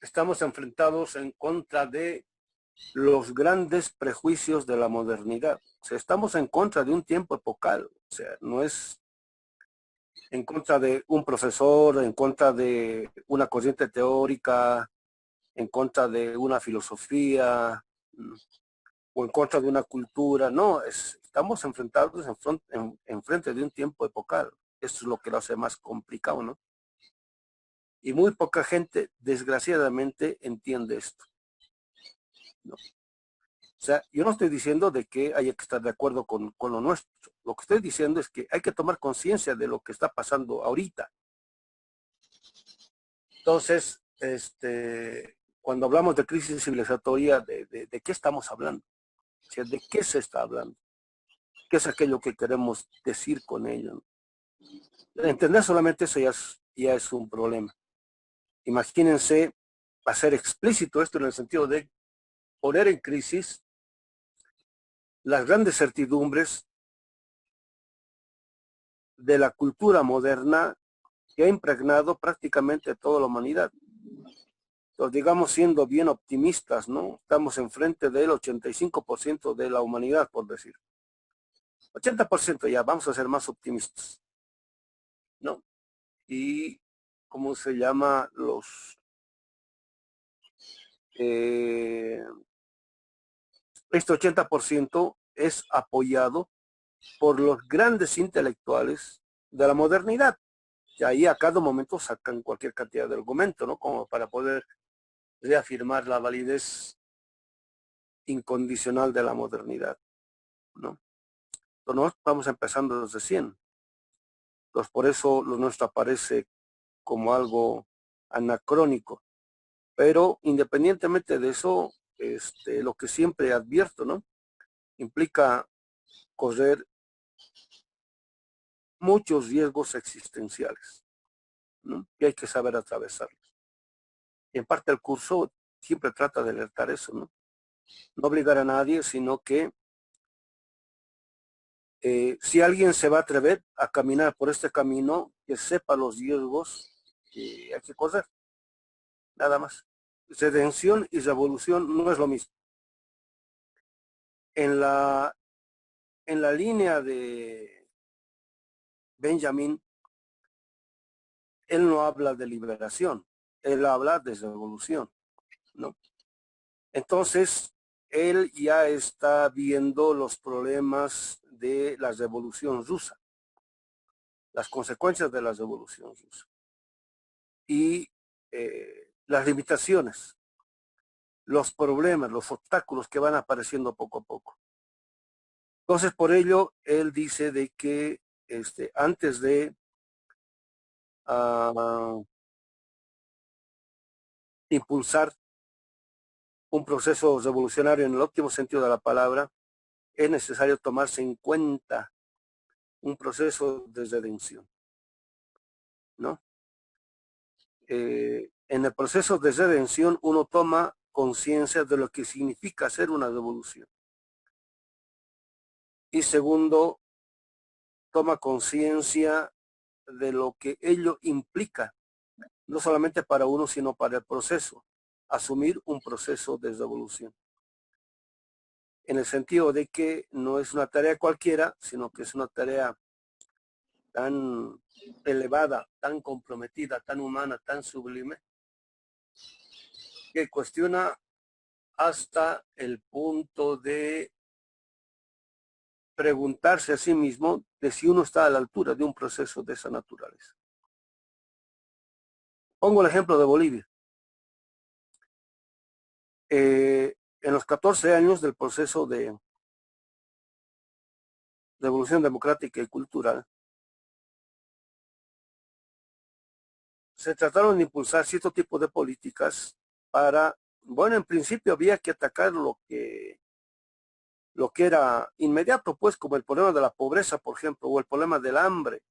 estamos enfrentados en contra de los grandes prejuicios de la modernidad. O sea, estamos en contra de un tiempo epocal. O sea, no es en contra de un profesor, en contra de una corriente teórica, en contra de una filosofía o en contra de una cultura. No, estamos enfrentados en frente de un tiempo epocal. Eso es lo que lo hace más complicado, ¿no? Y muy poca gente, desgraciadamente, entiende esto, ¿no? O sea, yo no estoy diciendo de que haya que estar de acuerdo con lo nuestro. Lo que estoy diciendo es que hay que tomar conciencia de lo que está pasando ahorita. Entonces, cuando hablamos de crisis civilizatoria, ¿de qué estamos hablando? O sea, ¿de qué se está hablando? ¿Qué es aquello que queremos decir con ello? Entender solamente eso ya es un problema. Imagínense hacer explícito esto en el sentido de poner en crisis las grandes certidumbres de la cultura moderna que ha impregnado prácticamente toda la humanidad. Entonces, digamos, siendo bien optimistas, ¿no? Estamos enfrente del 85% de la humanidad, por decir. 80% ya, vamos a ser más optimistas, ¿no? Y, ¿cómo se llama? Este 80% es apoyado por los grandes intelectuales de la modernidad. Y ahí a cada momento sacan cualquier cantidad de argumento, ¿no? Como para poder reafirmar la validez incondicional de la modernidad, ¿no? Entonces, nosotros estamos empezando desde 100. Entonces, por eso lo nuestro aparece como algo anacrónico. Pero independientemente de eso, lo que siempre advierto, ¿no? Implica correr muchos riesgos existenciales, ¿no? Y hay que saber atravesarlos. Y en parte el curso siempre trata de alertar eso, ¿no? No obligar a nadie, sino que si alguien se va a atrever a caminar por este camino, que sepa los riesgos que hay que correr, nada más. Redención y revolución no es lo mismo. En la, en la línea de Benjamin, él no habla de liberación, él habla de revolución, ¿no? Entonces, él ya está viendo los problemas de la revolución rusa, las consecuencias de la revolución rusa y las limitaciones, los problemas, los obstáculos que van apareciendo poco a poco. Entonces, por ello, él dice de que antes de impulsar un proceso revolucionario en el óptimo sentido de la palabra, es necesario tomarse en cuenta un proceso de redención, ¿no? En el proceso de redención uno toma conciencia de lo que significa hacer una revolución. Y segundo, toma conciencia de lo que ello implica, no solamente para uno, sino para el proceso, asumir un proceso de revolución. En el sentido de que no es una tarea cualquiera, sino que es una tarea tan elevada, tan comprometida, tan humana, tan sublime, que cuestiona hasta el punto de preguntarse a sí mismo de si uno está a la altura de un proceso de esa naturaleza. Pongo el ejemplo de Bolivia. En los 14 años del proceso de evolución democrática y cultural, se trataron de impulsar cierto tipo de políticas para, bueno, en principio había que atacar lo que era inmediato, pues, como el problema de la pobreza, por ejemplo, o el problema del hambre,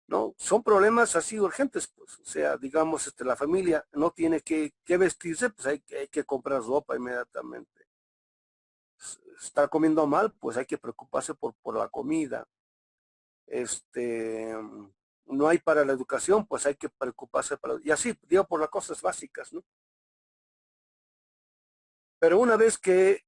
¿no? Son problemas así urgentes, pues, o sea, digamos, la familia no tiene que vestirse, pues hay que comprar ropa inmediatamente. Está comiendo mal, pues hay que preocuparse por la comida. no hay para la educación, pues hay que preocuparse y así, digo, por las cosas básicas, ¿no? Pero una vez que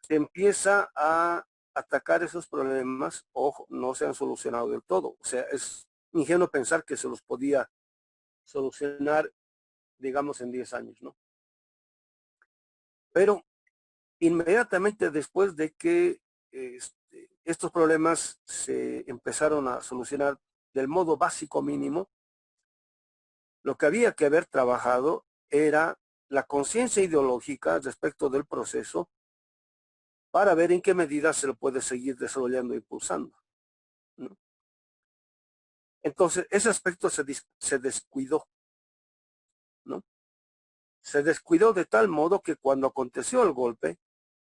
se empieza a atacar esos problemas, ojo, no se han solucionado del todo. O sea, es ingenuo pensar que se los podía solucionar, digamos, en 10 años, ¿no? Pero inmediatamente después de que estos problemas se empezaron a solucionar del modo básico mínimo, lo que había que haber trabajado era la conciencia ideológica respecto del proceso para ver en qué medida se lo puede seguir desarrollando e impulsando, ¿no? Entonces, ese aspecto se descuidó, ¿no? Se descuidó de tal modo que cuando aconteció el golpe,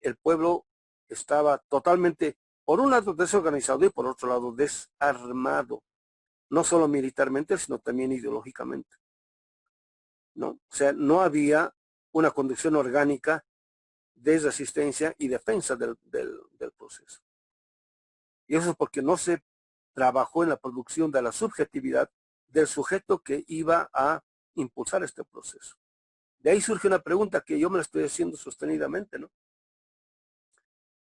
el pueblo estaba totalmente, por un lado, desorganizado y por otro lado, desarmado, no solo militarmente, sino también ideológicamente, ¿no? O sea, no había una conducción orgánica de resistencia y defensa del proceso. Y eso es porque no se trabajó en la producción de la subjetividad del sujeto que iba a impulsar este proceso. De ahí surge una pregunta que yo me la estoy haciendo sostenidamente, ¿no?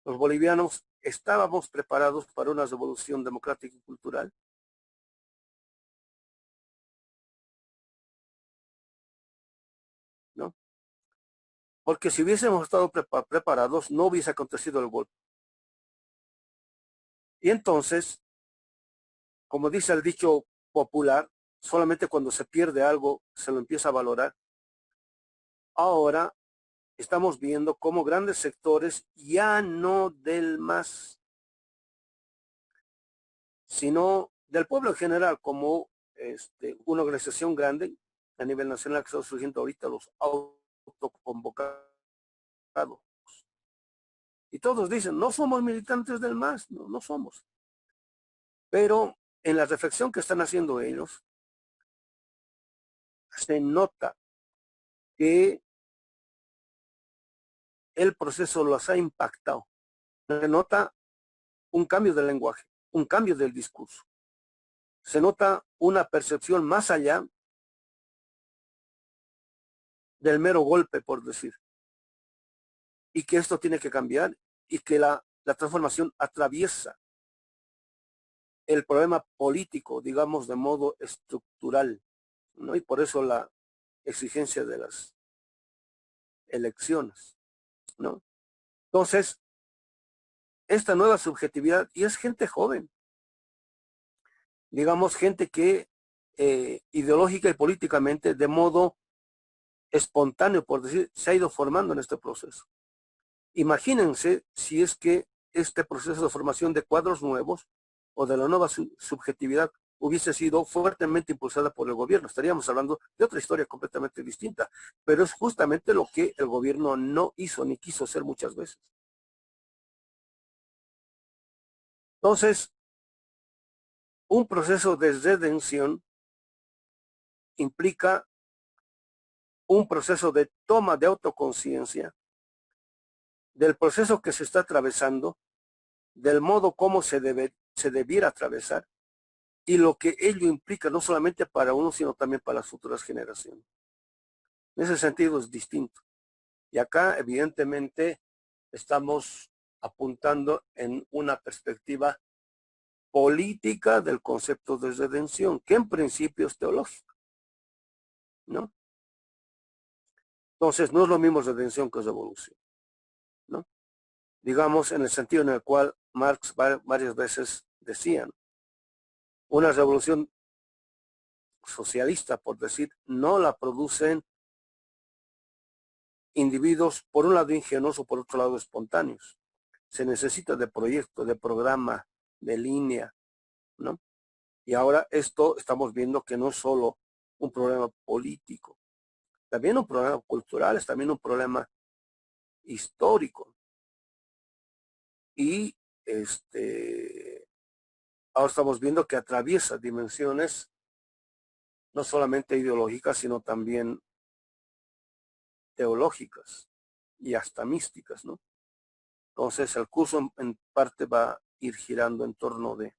Los bolivianos estábamos preparados para una revolución democrática y cultural, ¿no? Porque si hubiésemos estado preparados, no hubiese acontecido el golpe. Y entonces, como dice el dicho popular, solamente cuando se pierde algo se lo empieza a valorar. Ahora estamos viendo cómo grandes sectores, ya no del MAS, sino del pueblo en general, como una organización grande a nivel nacional que está surgiendo ahorita, los autoconvocados. Y todos dicen, no somos militantes del MAS, no, no somos. Pero en la reflexión que están haciendo ellos, se nota que el proceso los ha impactado. Se nota un cambio del lenguaje, un cambio del discurso. Se nota una percepción más allá del mero golpe, por decir. Y que esto tiene que cambiar y que la transformación atraviesa el problema político, digamos, de modo estructural, ¿no? Y por eso la exigencia de las elecciones, ¿no? Entonces, esta nueva subjetividad, y es gente joven, digamos, gente que ideológica y políticamente, de modo espontáneo, por decir, se ha ido formando en este proceso. Imagínense si es que este proceso de formación de cuadros nuevos o de la nueva subjetividad hubiese sido fuertemente impulsada por el gobierno. Estaríamos hablando de otra historia completamente distinta, pero es justamente lo que el gobierno no hizo ni quiso hacer muchas veces. Entonces, un proceso de redención implica un proceso de toma de autoconciencia del proceso que se está atravesando, del modo como se debiera atravesar y lo que ello implica no solamente para uno, sino también para las futuras generaciones. En ese sentido es distinto. Y acá, evidentemente, estamos apuntando en una perspectiva política del concepto de redención, que en principio es teológico, ¿no? Entonces, no es lo mismo redención que revolución, ¿no? Digamos, en el sentido en el cual Marx varias veces decían, una revolución socialista, por decir, no la producen individuos, por un lado ingenuos o por otro lado espontáneos. Se necesita de proyecto, de programa, de línea, ¿no? Y ahora esto estamos viendo que no es solo un problema político, también un problema cultural, es también un problema histórico. Y ahora estamos viendo que atraviesa dimensiones no solamente ideológicas, sino también teológicas y hasta místicas, ¿no? Entonces el curso en parte va a ir girando en torno de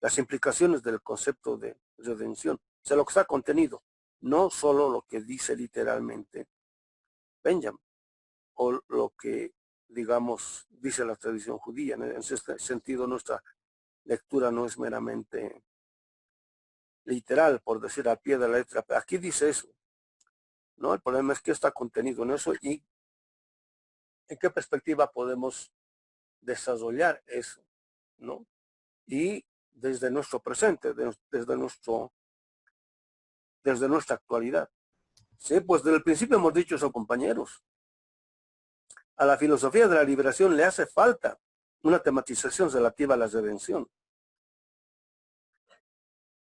las implicaciones del concepto de redención, o sea, lo que está contenido, no solo lo que dice literalmente Benjamin, o lo que, digamos, dice la tradición judía. En ese sentido, nuestra lectura no es meramente literal, por decir al pie de la letra. Aquí dice eso, ¿no? El problema es que está contenido en eso y en qué perspectiva podemos desarrollar eso, ¿no? Y desde nuestro presente, desde nuestra actualidad. Sí, pues desde el principio hemos dicho eso, compañeros. A la filosofía de la liberación le hace falta una tematización relativa a la redención,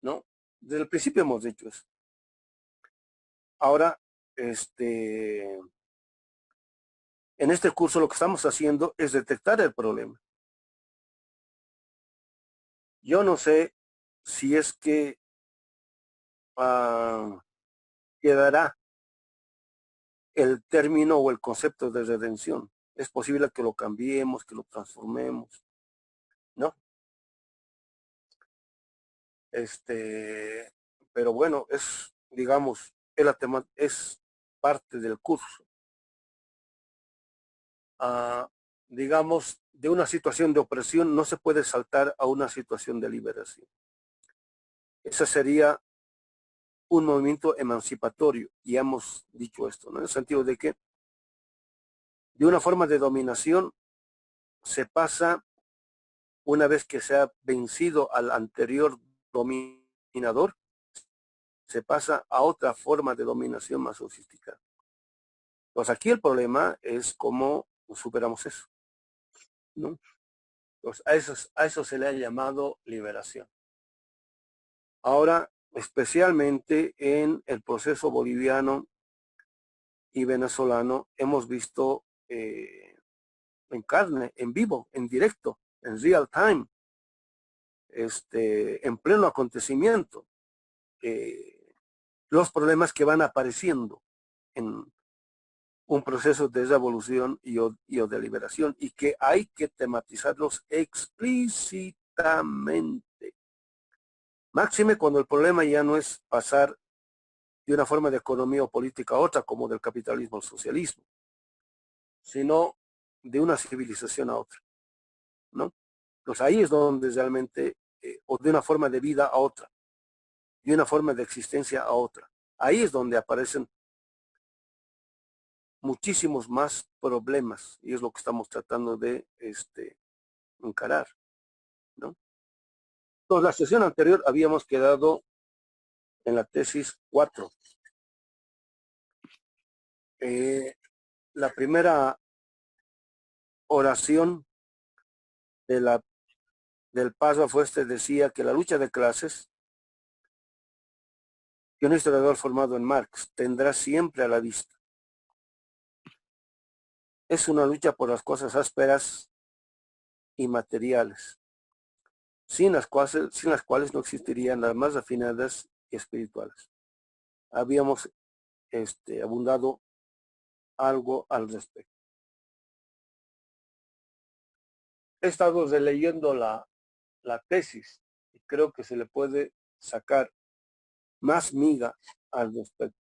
¿no? Desde el principio hemos dicho eso. Ahora, en este curso lo que estamos haciendo es detectar el problema. Yo no sé si es que quedará el término o el concepto de redención. Es posible que lo cambiemos, que lo transformemos, ¿no? Pero bueno, es, digamos, es parte del curso. Digamos, de una situación de opresión no se puede saltar a una situación de liberación. Ese sería un movimiento emancipatorio, y hemos dicho esto, ¿no? En el sentido de que de una forma de dominación se pasa, una vez que se ha vencido al anterior dominador, se pasa a otra forma de dominación más sofisticada. Pues aquí el problema es cómo superamos eso, ¿no? Pues a eso se le ha llamado liberación. Ahora, especialmente en el proceso boliviano y venezolano, hemos visto en carne, en vivo, en directo, en real time, en pleno acontecimiento, los problemas que van apareciendo en un proceso de revolución y o de liberación, y que hay que tematizarlos explícitamente. Máxime cuando el problema ya no es pasar de una forma de economía o política a otra, como del capitalismo al socialismo, sino de una civilización a otra, ¿no? Pues ahí es donde realmente, o de una forma de vida a otra, de una forma de existencia a otra. Ahí es donde aparecen muchísimos más problemas, y es lo que estamos tratando de encarar, ¿no? Entonces, la sesión anterior habíamos quedado en la tesis 4. La primera oración de del párrafo decía que la lucha de clases que un historiador formado en Marx tendrá siempre a la vista es una lucha por las cosas ásperas y materiales, sin las cuales no existirían las más refinadas y espirituales. Habíamos abundado algo al respecto. He estado releyendo la tesis y creo que se le puede sacar más miga al respecto.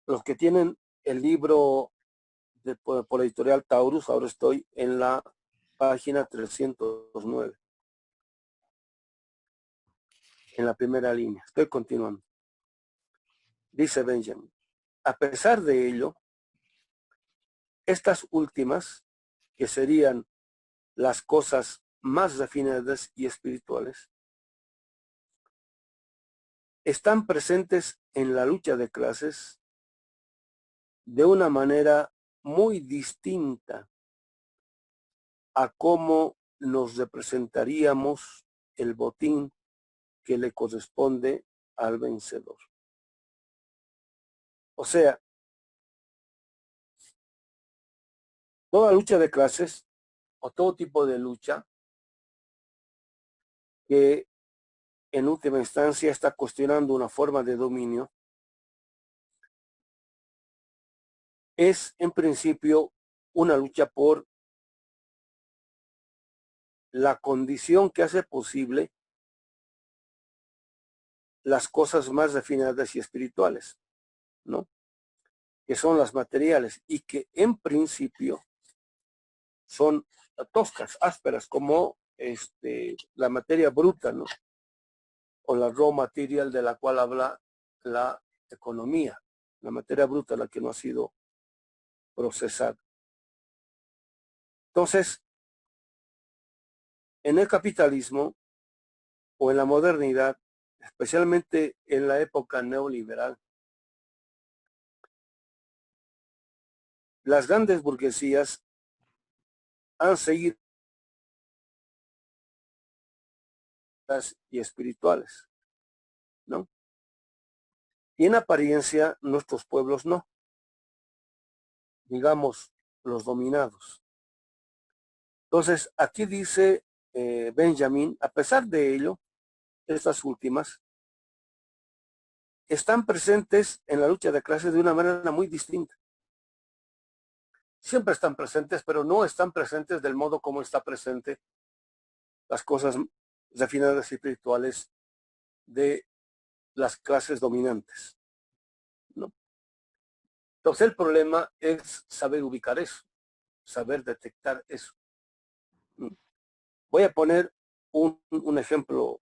Los que tienen el libro por la editorial Taurus, ahora estoy en la página 309, en la primera línea. Estoy continuando. Dice Benjamin, a pesar de ello, estas últimas, que serían las cosas más refinadas y espirituales, están presentes en la lucha de clases de una manera muy distinta a cómo nos representaríamos el botín que le corresponde al vencedor. O sea, toda lucha de clases o todo tipo de lucha que en última instancia está cuestionando una forma de dominio es en principio una lucha por la condición que hace posible las cosas más refinadas y espirituales, ¿no? Que son las materiales y que en principio son toscas, ásperas, como la materia bruta, ¿no? O la raw material de la cual habla la economía, la materia bruta, la que no ha sido procesada. Entonces, en el capitalismo o en la modernidad, especialmente en la época neoliberal, las grandes burguesías han seguido y espirituales, ¿no? Y en apariencia nuestros pueblos no, digamos los dominados. Entonces, aquí dice Benjamin, a pesar de ello, estas últimas están presentes en la lucha de clases de una manera muy distinta. Siempre están presentes, pero no están presentes del modo como está presente las cosas refinadas y espirituales de las clases dominantes, ¿no? Entonces el problema es saber ubicar eso, saber detectar eso. Voy a poner un ejemplo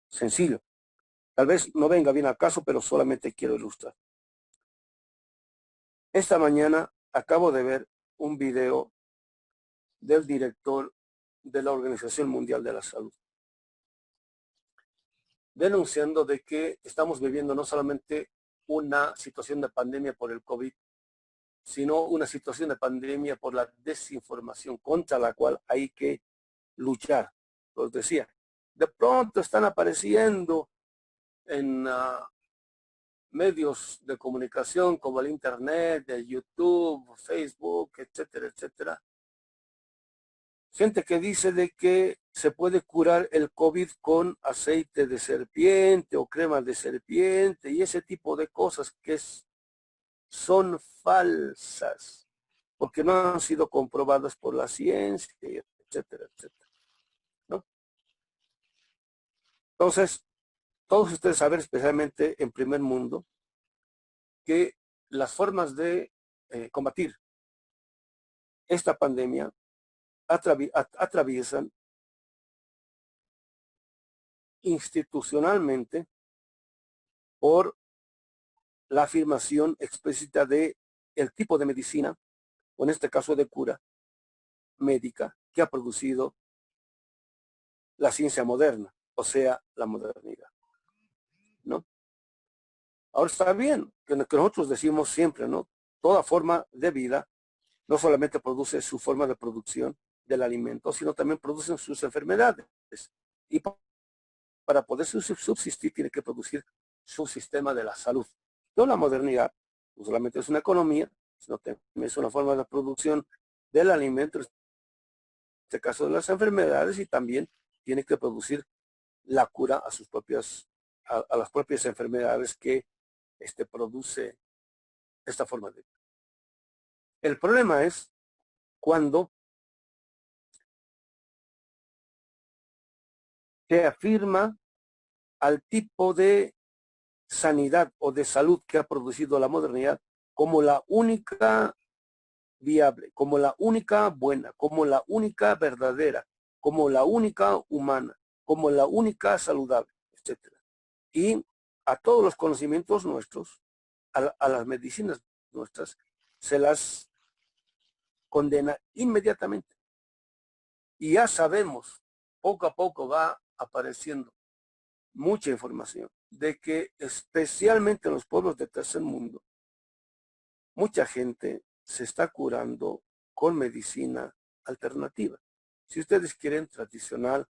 sencillo. Tal vez no venga bien al caso, pero solamente quiero ilustrar. Esta mañana acabo de ver un video del director de la Organización Mundial de la Salud, denunciando de que estamos viviendo no solamente una situación de pandemia por el COVID, sino una situación de pandemia por la desinformación contra la cual hay que luchar. Los decía, de pronto están apareciendo en medios de comunicación como el Internet, el YouTube, Facebook, etcétera, etcétera. Gente que dice de que se puede curar el COVID con aceite de serpiente o crema de serpiente y ese tipo de cosas que son falsas porque no han sido comprobadas por la ciencia, etcétera, etcétera, ¿no? Entonces, todos ustedes saben, especialmente en primer mundo, que las formas de combatir esta pandemia atraviesan institucionalmente por la afirmación explícita de el tipo de medicina, o en este caso de cura médica, que ha producido la ciencia moderna, o sea, la modernidad, ¿no? Ahora está bien, que nosotros decimos siempre, ¿no? Toda forma de vida no solamente produce su forma de producción del alimento, sino también producen sus enfermedades. Y para poder subsistir tiene que producir su sistema de la salud. No, la modernidad no solamente es una economía, sino también es una forma de producción del alimento, en este caso de las enfermedades, y también tiene que producir la cura a sus propias, a las propias enfermedades que produce esta forma de vida. El problema es cuando se afirma al tipo de sanidad o de salud que ha producido la modernidad como la única viable, como la única buena, como la única verdadera, como la única humana, como la única saludable, etcétera. Y a todos los conocimientos nuestros, a las medicinas nuestras, se las condena inmediatamente. Y ya sabemos, poco a poco va apareciendo mucha información de que especialmente en los pueblos de tercer mundo, mucha gente se está curando con medicina alternativa. Si ustedes quieren, tradicional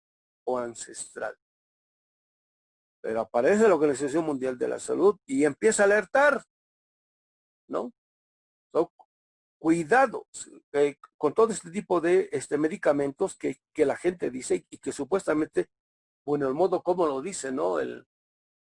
o ancestral. Pero aparece la Organización Mundial de la Salud y empieza a alertar, ¿no? So, cuidado con todo este tipo de medicamentos que la gente dice y que supuestamente, bueno, el modo como lo dice, ¿no? El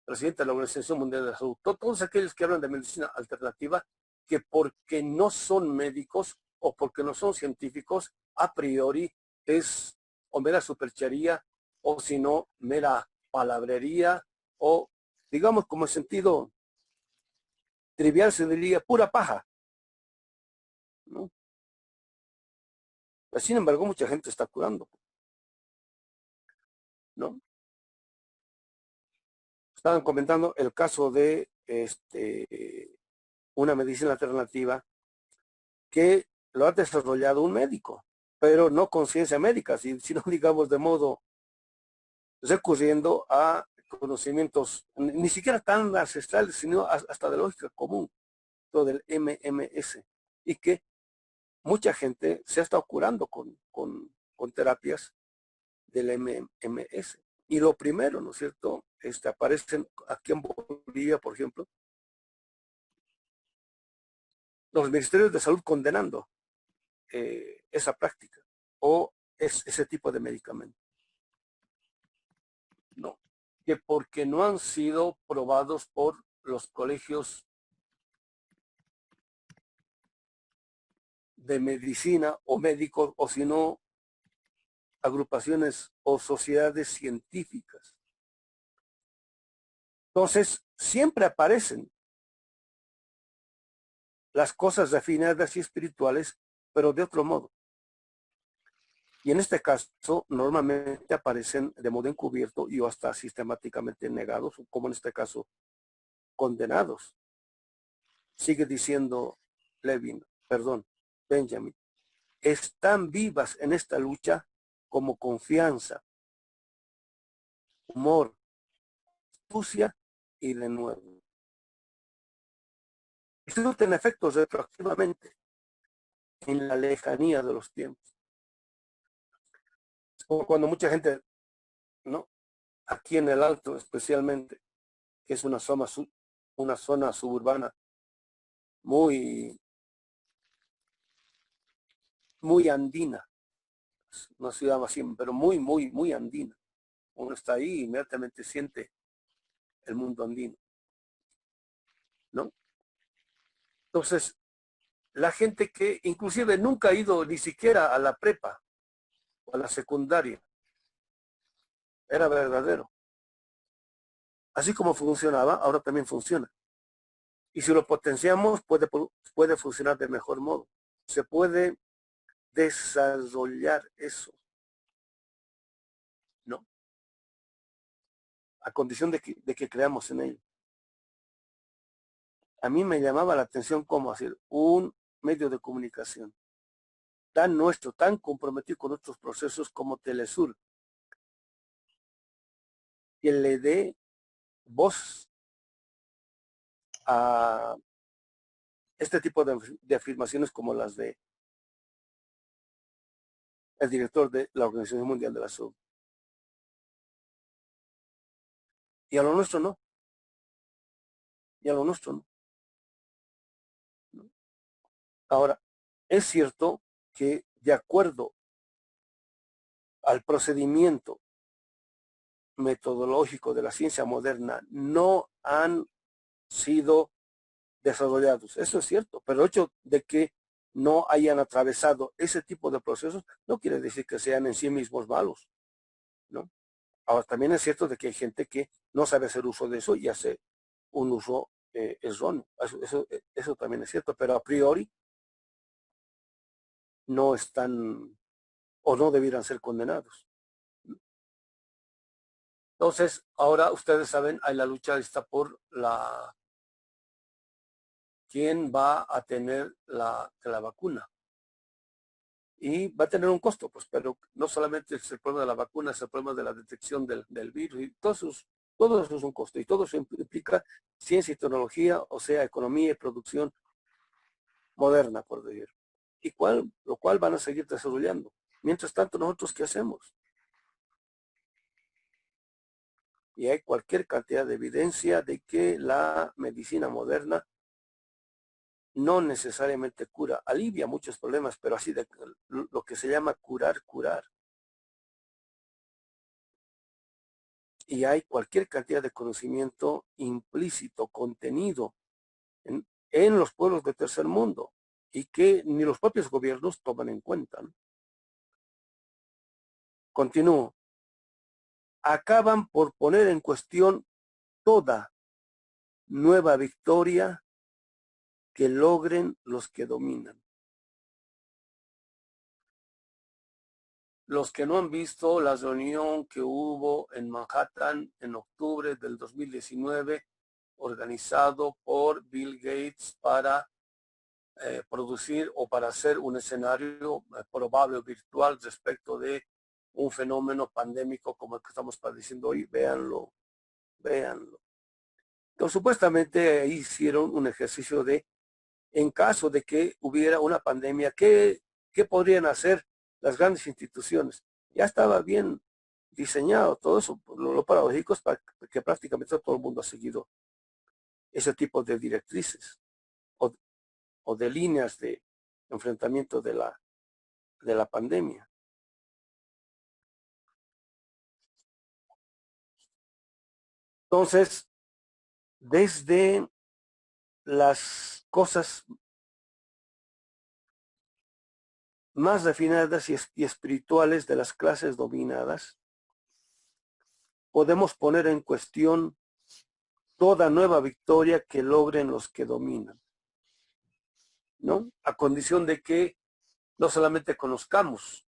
presidente de la Organización Mundial de la Salud, todos aquellos que hablan de medicina alternativa, que porque no son médicos o porque no son científicos, a priori es o mera superchería, o si no, mera palabrería, o digamos como en sentido trivial se diría pura paja, ¿no? Pues, sin embargo, mucha gente está curando, ¿no? Estaban comentando el caso de una medicina alternativa que lo ha desarrollado un médico, pero no con ciencia médica, sino digamos de modo recurriendo a conocimientos ni siquiera tan ancestrales, sino hasta de lógica común, todo del MMS, y que mucha gente se ha estado curando con terapias del MMS. Y lo primero, ¿no es cierto? Aparecen aquí en Bolivia, por ejemplo, los ministerios de salud condenando esa práctica o ese tipo de medicamento. No, que porque no han sido probados por los colegios de medicina o médicos, o si no, agrupaciones o sociedades científicas. Entonces, siempre aparecen las cosas refinadas y espirituales, pero de otro modo. Y en este caso, normalmente aparecen de modo encubierto y hasta sistemáticamente negados, como en este caso, condenados. Sigue diciendo Benjamin, están vivas en esta lucha como confianza, humor, astucia y de nuevo. Esto no tiene efectos retroactivamente en la lejanía de los tiempos. Es como cuando mucha gente, ¿no? Aquí en el Alto especialmente, que es una zona suburbana muy, muy andina, no se llama así, pero muy, muy, muy andina. Uno está ahí y inmediatamente siente el mundo andino, ¿no? Entonces, la gente que inclusive nunca ha ido ni siquiera a la prepa o a la secundaria, era verdadero. Así como funcionaba, ahora también funciona. Y si lo potenciamos, puede funcionar de mejor modo. Se puede desarrollar eso, ¿no? A condición de que creamos en ello. A mí me llamaba la atención cómo hacer un medio de comunicación tan nuestro, tan comprometido con nuestros procesos como Telesur, que le dé voz a este tipo de afirmaciones como las de el director de la Organización Mundial de la Salud. Y a lo nuestro no. Y a lo nuestro no. Ahora, es cierto que de acuerdo al procedimiento metodológico de la ciencia moderna no han sido desarrollados. Eso es cierto, pero el hecho de que no hayan atravesado ese tipo de procesos no quiere decir que sean en sí mismos malos, ¿no? Ahora, también es cierto de que hay gente que no sabe hacer uso de eso y hace un uso erróneo. Eso también es cierto, pero a priori no están o no debieran ser condenados. Entonces, ahora ustedes saben, hay la lucha está por quién va a tener la vacuna. Y va a tener un costo, pues, pero no solamente es el problema de la vacuna, es el problema de la detección del virus y todo eso es un costo. Y todo eso implica ciencia y tecnología, o sea, economía y producción moderna, por decir. Lo cual van a seguir desarrollando. Mientras tanto, nosotros, ¿qué hacemos? Y hay cualquier cantidad de evidencia de que la medicina moderna no necesariamente cura, alivia muchos problemas, pero así de lo que se llama curar. Y hay cualquier cantidad de conocimiento implícito, contenido en los pueblos de tercer mundo y que ni los propios gobiernos toman en cuenta, ¿no? Continúo. Acaban por poner en cuestión toda nueva victoria que logren los que dominan. Los que no han visto la reunión que hubo en Manhattan en octubre del 2019, organizado por Bill Gates para producir o para hacer un escenario probable o virtual respecto de un fenómeno pandémico como el que estamos padeciendo hoy, véanlo, véanlo. Entonces, supuestamente hicieron un ejercicio de, en caso de que hubiera una pandemia, ¿qué podrían hacer las grandes instituciones? Ya estaba bien diseñado todo eso. Lo paradójico es que prácticamente todo el mundo ha seguido ese tipo de directrices o de líneas de enfrentamiento de la pandemia. Entonces, desde las cosas más refinadas y espirituales de las clases dominadas, podemos poner en cuestión toda nueva victoria que logren los que dominan, ¿no? A condición de que no solamente conozcamos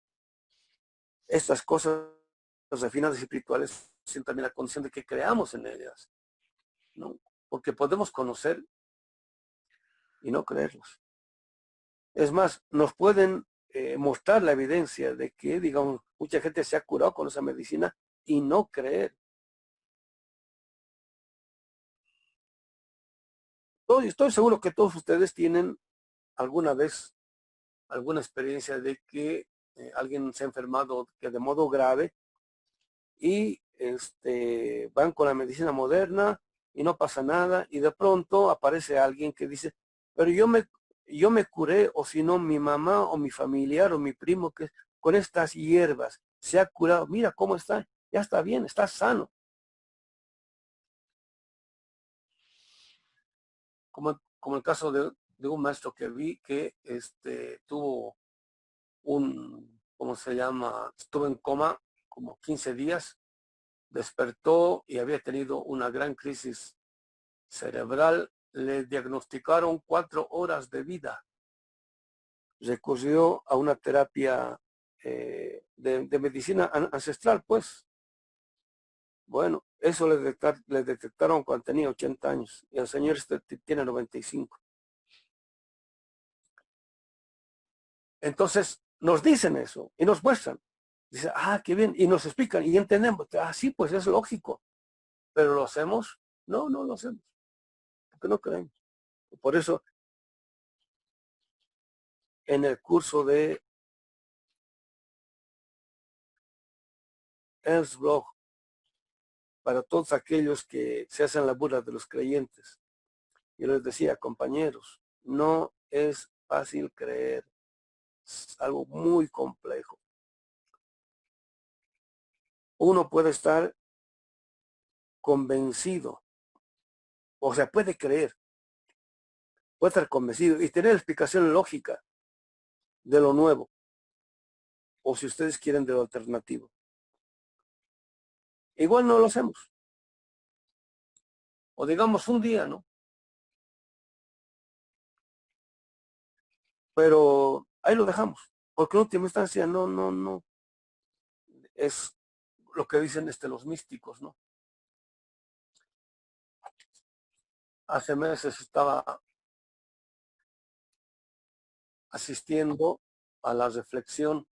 estas cosas refinadas y espirituales, sino también a condición de que creamos en ellas, ¿no? Porque podemos conocer y no creerlos. Es más, nos pueden mostrar la evidencia de que, digamos, mucha gente se ha curado con esa medicina y no creer. Estoy seguro que todos ustedes tienen alguna vez alguna experiencia de que alguien se ha enfermado que de modo grave y van con la medicina moderna y no pasa nada y de pronto aparece alguien que dice, pero yo me curé, o si no mi mamá o mi familiar o mi primo que con estas hierbas se ha curado, mira cómo está, ya está bien, está sano. Como el caso de un maestro que vi que tuvo ¿cómo se llama? Estuvo en coma como 15 días, despertó y había tenido una gran crisis cerebral, le diagnosticaron 4 horas de vida, recurrió a una terapia de medicina ancestral, pues. Bueno, eso le detectaron cuando tenía 80 años y el señor tiene 95. Entonces, nos dicen eso y nos muestran. Dice, qué bien, y nos explican y entendemos. Sí, pues es lógico, pero ¿lo hacemos? No, no lo hacemos, porque no creemos. Por eso, en el curso de Ernst Bloch, para todos aquellos que se hacen la burla de los creyentes, yo les decía, compañeros, no es fácil creer, es algo muy complejo. Uno puede estar convencido, o sea, puede creer, puede estar convencido y tener explicación lógica de lo nuevo, o si ustedes quieren de lo alternativo. Igual no lo hacemos. O digamos un día, ¿no? Pero ahí lo dejamos, porque en última instancia no, es lo que dicen los místicos, ¿no? Hace meses estaba asistiendo a la reflexión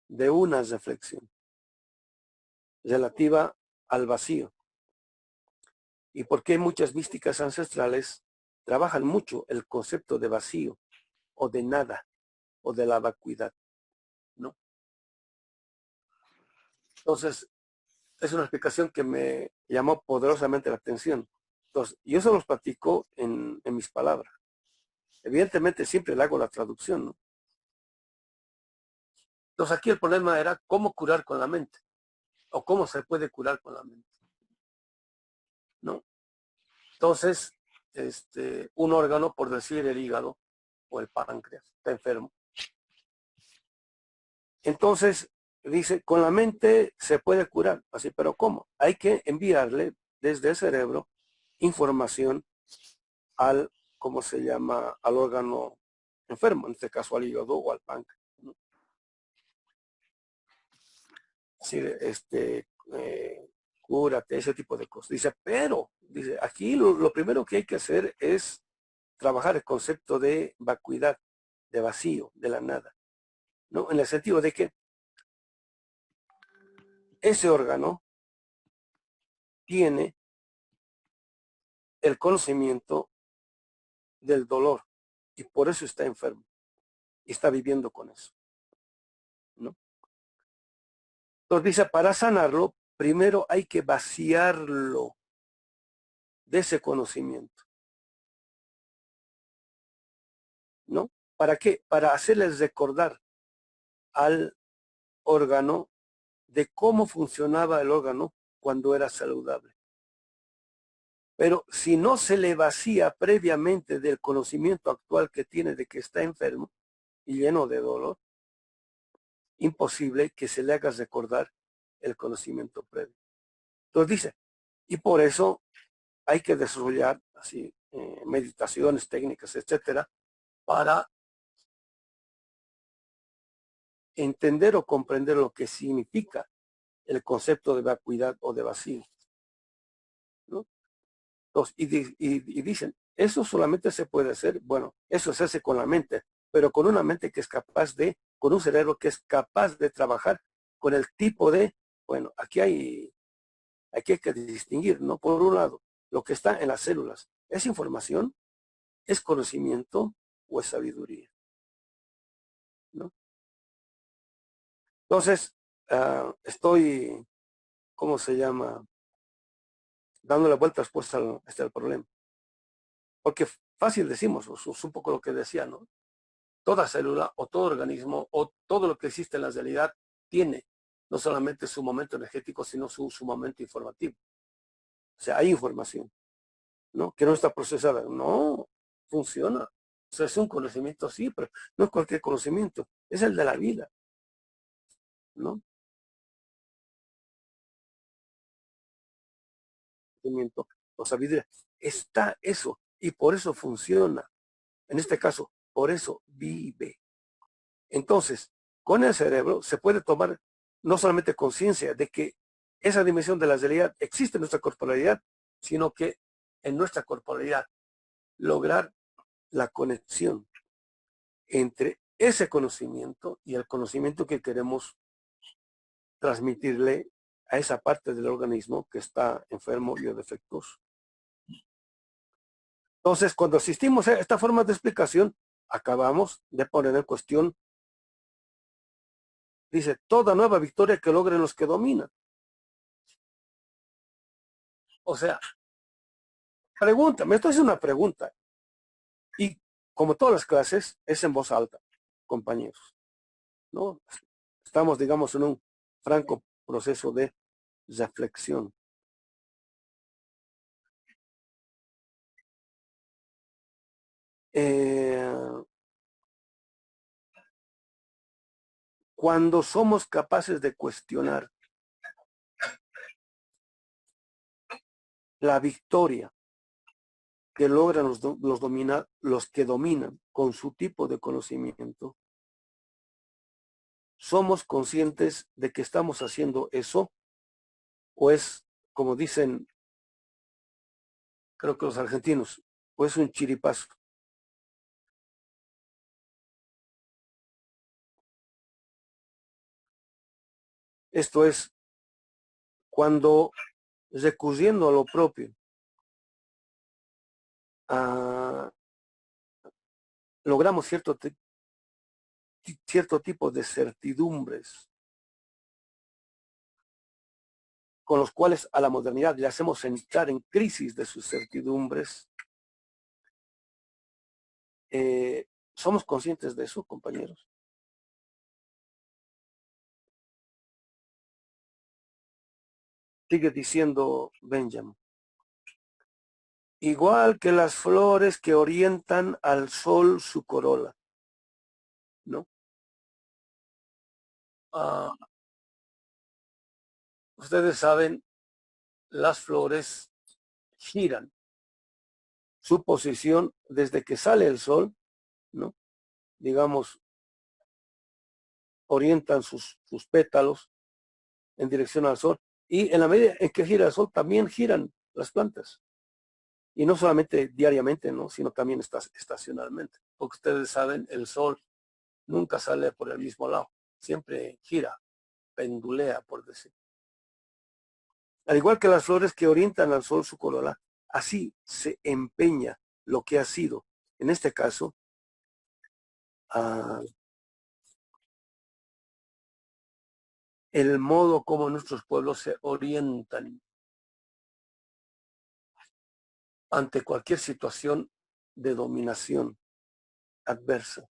de una reflexión relativa al vacío. Y por qué muchas místicas ancestrales trabajan mucho el concepto de vacío o de nada o de la vacuidad, ¿no? Entonces, es una explicación que me llamó poderosamente la atención. Entonces, yo se los platico en mis palabras. Evidentemente siempre le hago la traducción, ¿no? Entonces aquí el problema era cómo curar con la mente o cómo se puede curar con la mente, ¿no? Entonces, un órgano, por decir el hígado o el páncreas, está enfermo. Entonces, dice, con la mente se puede curar, así, pero ¿cómo? Hay que enviarle desde el cerebro información al, ¿cómo se llama? Al órgano enfermo, en este caso al hígado o al páncreas, ¿no? Así, cúrate, ese tipo de cosas. Dice, pero, dice, aquí lo primero que hay que hacer es trabajar el concepto de vacuidad, de vacío, de la nada, ¿no? En el sentido de que ese órgano tiene el conocimiento del dolor y por eso está enfermo y está viviendo con eso, ¿no? Entonces dice, para sanarlo, primero hay que vaciarlo de ese conocimiento, ¿no? ¿Para qué? Para hacerles recordar al órgano de cómo funcionaba el órgano cuando era saludable. Pero si no se le vacía previamente del conocimiento actual que tiene de que está enfermo y lleno de dolor, imposible que se le haga recordar el conocimiento previo. Entonces dice, y por eso hay que desarrollar así meditaciones, técnicas, etcétera, para entender o comprender lo que significa el concepto de vacuidad o de vacío, ¿no? Entonces, y dicen, eso solamente se puede hacer, bueno, eso se hace con la mente, pero con una mente que es capaz de, con un cerebro que es capaz de trabajar con el tipo de, bueno, aquí hay que distinguir, ¿no? Por un lado, lo que está en las células, ¿es información, es conocimiento o es sabiduría, ¿no? Entonces, estoy, ¿cómo se llama? Dándole vueltas pues al problema. Porque fácil decimos, es un poco lo que decía, ¿no? Toda célula o todo organismo o todo lo que existe en la realidad tiene no solamente su momento energético, sino su momento informativo. O sea, hay información, ¿no? Que no está procesada. No, funciona. O sea, es un conocimiento, sí, pero no es cualquier conocimiento. Es el de la vida, ¿no? Conocimiento o sabiduría. Está eso y por eso funciona. En este caso, por eso vive. Entonces, con el cerebro se puede tomar no solamente conciencia de que esa dimensión de la realidad existe en nuestra corporalidad, sino que en nuestra corporalidad lograr la conexión entre ese conocimiento y el conocimiento que queremos transmitirle a esa parte del organismo que está enfermo y o defectuoso. Entonces, cuando asistimos a esta forma de explicación, acabamos de poner en cuestión, dice, toda nueva victoria que logren los que dominan. O sea, pregúntame, esto es una pregunta. Y como todas las clases, es en voz alta, compañeros, ¿no? Estamos, digamos, en un franco proceso de reflexión. Eh, cuando somos capaces de cuestionar la victoria que logran los que dominan con su tipo de conocimiento, ¿somos conscientes de que estamos haciendo eso? ¿O es, como dicen, creo que los argentinos, o es un chiripazo? Esto es cuando recurriendo a lo propio, ah, logramos cierto tipo de certidumbres con los cuales a la modernidad le hacemos entrar en crisis de sus certidumbres. ¿Somos conscientes de eso, compañeros? Sigue diciendo Benjamin. Igual que las flores que orientan al sol su corola, ¿no? ustedes saben, las flores giran su posición desde que sale el sol, ¿no? Digamos, orientan sus pétalos en dirección al sol y en la medida en que gira el sol también giran las plantas. Y no solamente diariamente, ¿no? Sino también estacionalmente. Porque ustedes saben, el sol nunca sale por el mismo lado, siempre gira, pendulea, por decir. Al igual que las flores que orientan al sol su corola, así se empeña lo que ha sido, en este caso, el modo como nuestros pueblos se orientan ante cualquier situación de dominación adversa.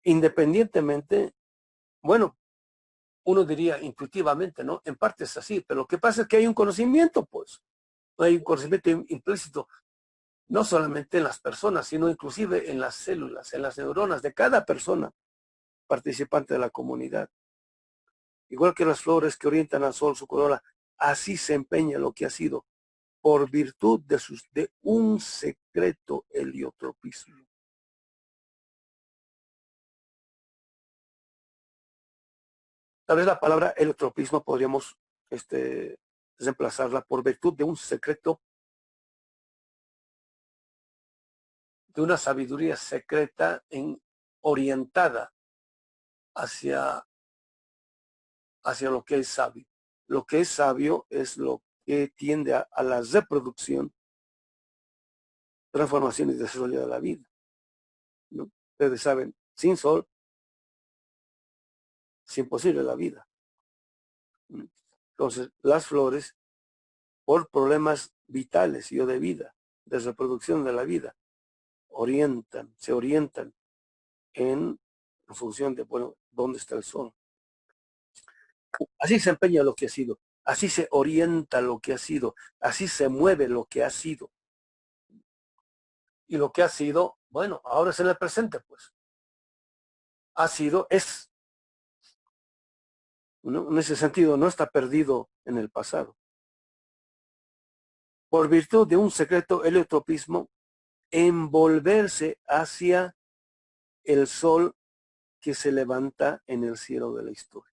Independientemente, bueno, uno diría intuitivamente, ¿no? En parte es así, pero lo que pasa es que hay un conocimiento, pues. Hay un conocimiento implícito, no solamente en las personas, sino inclusive en las células, en las neuronas de cada persona participante de la comunidad. Igual que las flores que orientan al sol su corola, así se empeña lo que ha sido por virtud de un secreto heliotropismo. Tal vez la palabra heliotropismo podríamos reemplazarla por virtud de un secreto, de una sabiduría secreta orientada hacia, hacia lo que es sabio. Lo que es sabio es lo que tiende a la reproducción, transformación y desarrollo de la vida, ¿no? Ustedes saben, sin sol es imposible la vida. Entonces, las flores, por problemas vitales y o de vida, de reproducción de la vida, se orientan en función de, bueno, dónde está el sol. Así se empeña lo que ha sido, así se orienta lo que ha sido, así se mueve lo que ha sido. Y lo que ha sido, bueno, ahora es en el presente, pues. Ha sido, es. ¿No? En ese sentido, no está perdido en el pasado. Por virtud de un secreto heliotropismo, envolverse hacia el sol que se levanta en el cielo de la historia.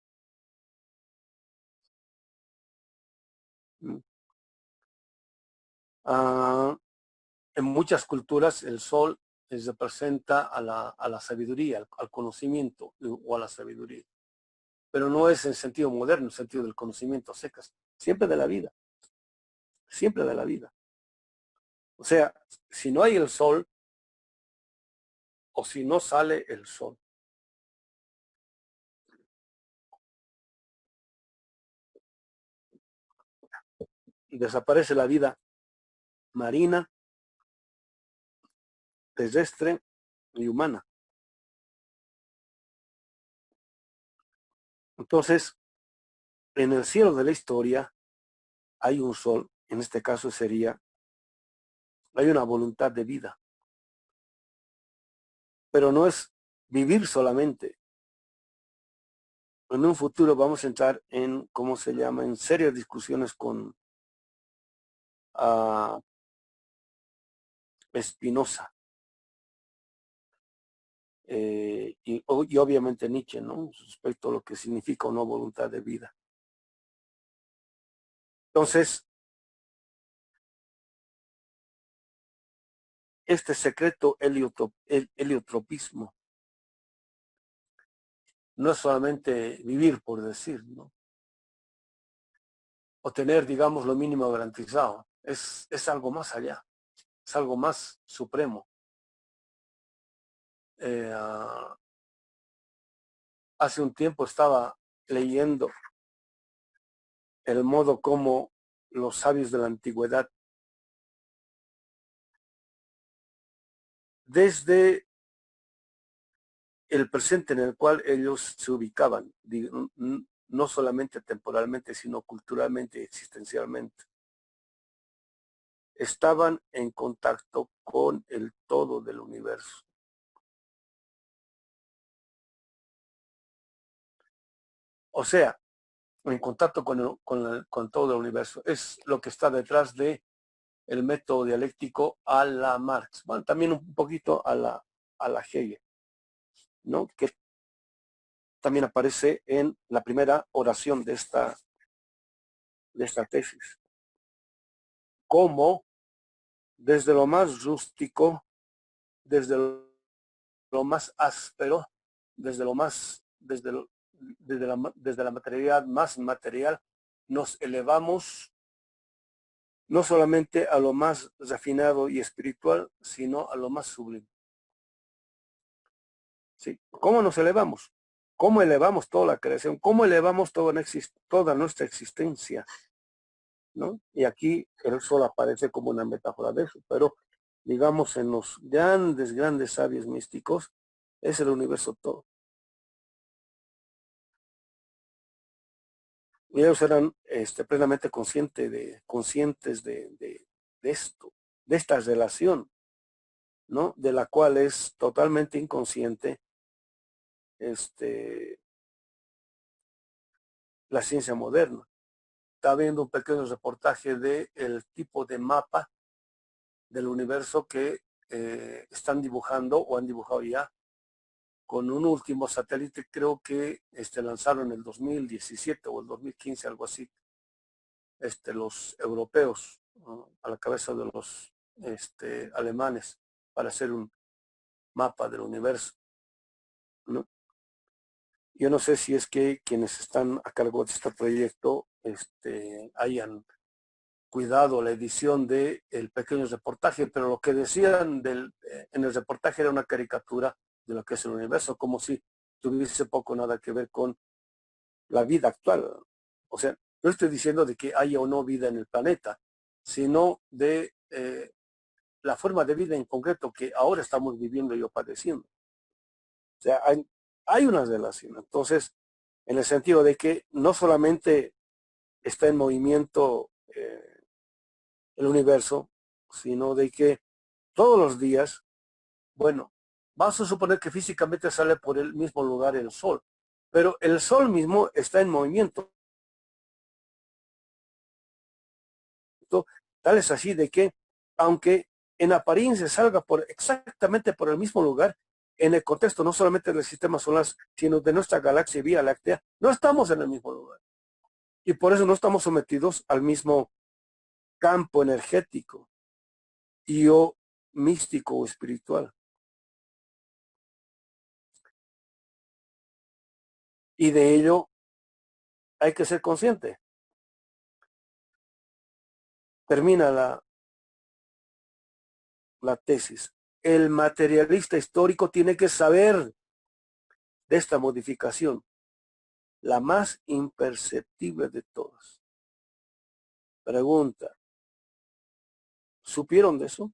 En muchas culturas el sol representa a la sabiduría, al conocimiento o a la sabiduría. Pero no es en sentido moderno, en sentido del conocimiento secas, siempre de la vida, siempre de la vida. O sea, si no hay el sol o si no sale el sol, desaparece la vida marina, terrestre y humana. Entonces, en el cielo de la historia hay un sol, en este caso hay una voluntad de vida, pero no es vivir solamente. En un futuro vamos a entrar en, ¿cómo se llama?, en serias discusiones con Spinoza y obviamente Nietzsche, ¿no? Respecto a lo que significa una voluntad de vida. Entonces, este secreto heliotropismo no es solamente vivir por decir, ¿no? O tener, digamos, lo mínimo garantizado. Es algo más allá, es algo más supremo. Hace un tiempo estaba leyendo el modo como los sabios de la antigüedad, desde el presente en el cual ellos se ubicaban, no solamente temporalmente, sino culturalmente y existencialmente, estaban en contacto con el todo del universo. O sea, en contacto con todo el universo. Es lo que está detrás de el método dialéctico a la Marx. Bueno, también un poquito a la Hegel, ¿no? Que también aparece en la primera oración de esta tesis. Como desde lo más rústico, desde lo más áspero, desde lo más, desde la materialidad más material, nos elevamos no solamente a lo más refinado y espiritual, sino a lo más sublime. ¿Sí? ¿Cómo nos elevamos? ¿Cómo elevamos toda la creación? ¿Cómo elevamos toda nuestra existencia? ¿No? Y aquí el sol aparece como una metáfora de eso, pero digamos en los grandes, grandes sabios místicos, es el universo todo. Y ellos eran plenamente conscientes de esto, de esta relación, ¿no? De la cual es totalmente inconsciente la ciencia moderna. Está viendo un pequeño reportaje del tipo de mapa del universo que están dibujando o han dibujado ya con un último satélite, creo que lanzaron en el 2017 o el 2015, algo así, los europeos, ¿no? A la cabeza de los alemanes para hacer un mapa del universo, ¿no? Yo no sé si es que quienes están a cargo de este proyecto hayan cuidado la edición de el pequeño reportaje, pero lo que decían en el reportaje era una caricatura de lo que es el universo, como si tuviese poco nada que ver con la vida actual. O sea, no estoy diciendo de que haya o no vida en el planeta, sino de la forma de vida en concreto que ahora estamos viviendo y padeciendo. O sea, hay una relación. Entonces, en el sentido de que no solamente está en movimiento el universo, sino de que todos los días, bueno, vamos a suponer que físicamente sale por el mismo lugar el sol, pero el sol mismo está en movimiento. Tal es así de que, aunque en apariencia salga exactamente por el mismo lugar, en el contexto no solamente del sistema solar, sino de nuestra galaxia Vía Láctea, no estamos en el mismo lugar. Y por eso no estamos sometidos al mismo campo energético y o místico o espiritual. Y de ello hay que ser consciente. Termina la tesis. El materialista histórico tiene que saber de esta modificación, la más imperceptible de todas. Pregunta, ¿supieron de eso?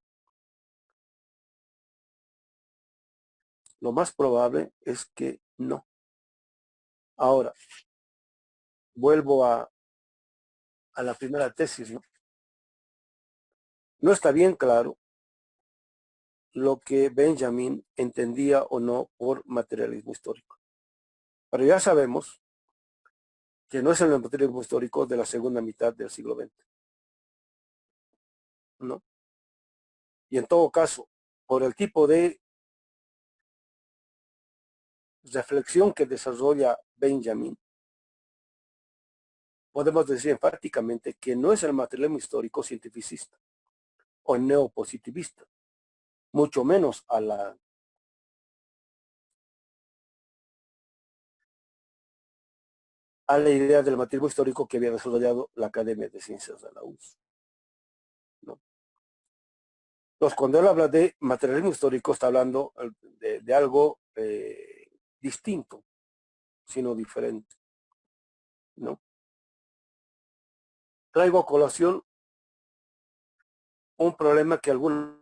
Lo más probable es que no. Ahora, vuelvo a la primera tesis, ¿no? No está bien claro lo que Benjamin entendía o no por materialismo histórico. Pero ya sabemos que no es el materialismo histórico de la segunda mitad del siglo XX, ¿no? Y en todo caso, por el tipo de reflexión que desarrolla Benjamin, podemos decir enfáticamente que no es el materialismo histórico cientificista o neopositivista, mucho menos a la idea del materialismo histórico que había desarrollado la Academia de Ciencias de la URSS, ¿no? Entonces, cuando él habla de materialismo histórico, está hablando de algo distinto, sino diferente, ¿no? Traigo a colación un problema que alguna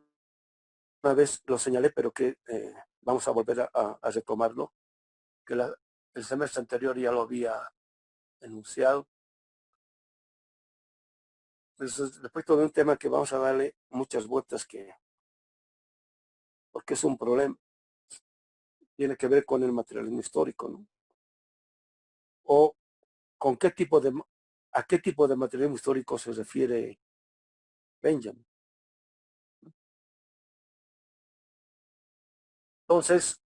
vez lo señalé, pero que vamos a volver a retomarlo, que el semestre anterior ya lo había enunciado. Entonces, respecto de un tema que vamos a darle muchas vueltas, porque es un problema, tiene que ver con el materialismo histórico, ¿no? O con a qué tipo de materialismo histórico se refiere Benjamin. Entonces,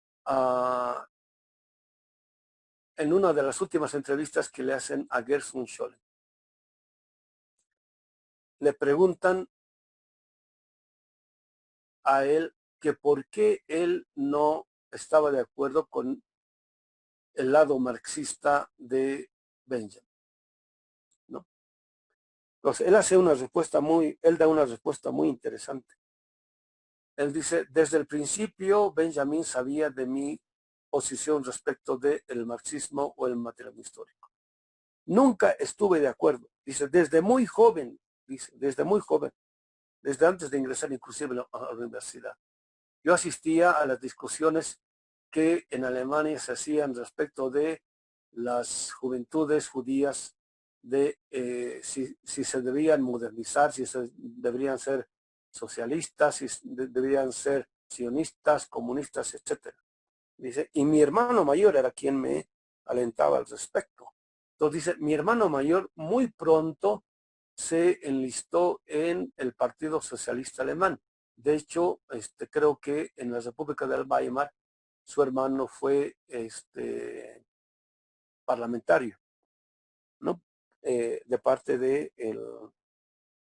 en una de las últimas entrevistas que le hacen a Gershom Scholem, le preguntan a él que por qué él no estaba de acuerdo con el lado marxista de Benjamin, ¿no? Entonces, él da una respuesta muy interesante. Él dice, desde el principio Benjamin sabía de mi posición respecto del marxismo o el materialismo histórico. Nunca estuve de acuerdo. Dice, desde muy joven, desde antes de ingresar inclusive a la universidad. Yo asistía a las discusiones que en Alemania se hacían respecto de las juventudes judías, de si se debían modernizar, si se deberían ser socialistas, si deberían ser sionistas, comunistas, etcétera. Dice, y mi hermano mayor era quien me alentaba al respecto. Entonces dice, mi hermano mayor muy pronto se enlistó en el Partido Socialista Alemán. De hecho, creo que en la República del Weimar su hermano fue parlamentario, ¿no? De parte del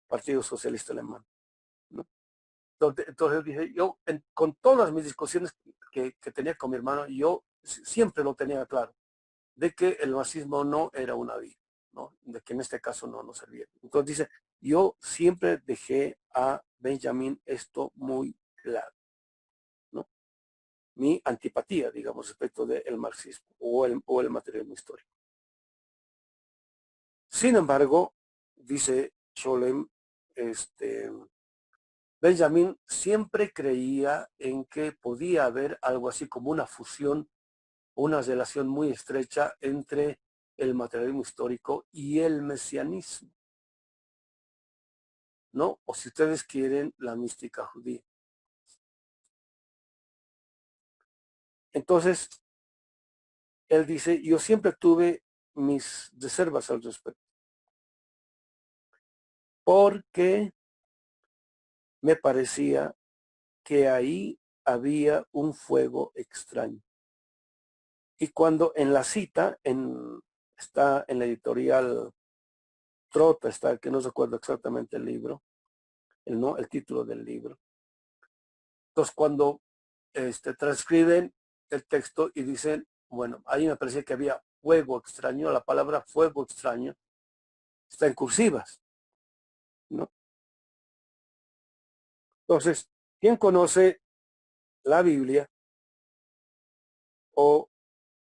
Partido Socialista Alemán, ¿no? Entonces dije, yo con todas mis discusiones que tenía con mi hermano, yo siempre lo tenía claro, de que el marxismo no era una vía, ¿no? De que en este caso no servía. Entonces dice, yo siempre dejé a Benjamin esto muy claro, ¿no? Mi antipatía, digamos, respecto del marxismo o el materialismo histórico. Sin embargo, dice Scholem, Benjamin siempre creía en que podía haber algo así como una fusión, una relación muy estrecha entre el materialismo histórico y el mesianismo, ¿no? O si ustedes quieren, la mística judía. Entonces, él dice, yo siempre tuve mis reservas al respecto, porque me parecía que ahí había un fuego extraño. Y cuando en la cita, está en la editorial Trota, está, que no recuerdo exactamente el libro, el título del libro. Entonces, cuando transcriben el texto y dicen, bueno, ahí me parecía que había fuego extraño, la palabra fuego extraño está en cursivas, ¿no? Entonces, ¿quién conoce la Biblia o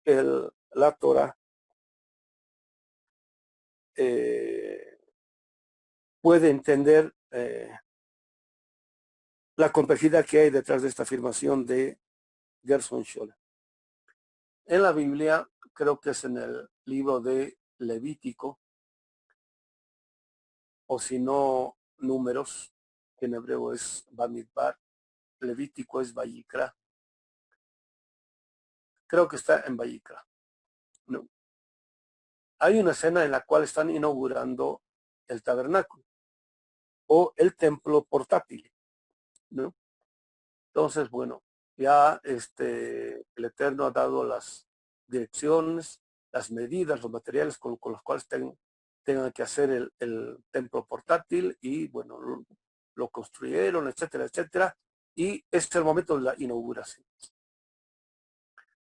la Torah? Puede entender la complejidad que hay detrás de esta afirmación de Gershom Scholem. En la Biblia, creo que es en el libro de Levítico, o si no, Números, que en hebreo es Bamidbar, Levítico es Vayikra. Creo que está en Vayikra. No. Hay una escena en la cual están inaugurando el tabernáculo o el templo portátil, ¿no? Entonces, bueno, ya el Eterno ha dado las direcciones, las medidas, los materiales con los cuales tengan que hacer el templo portátil y, bueno, lo construyeron, etcétera, etcétera. Y este es el momento de la inauguración,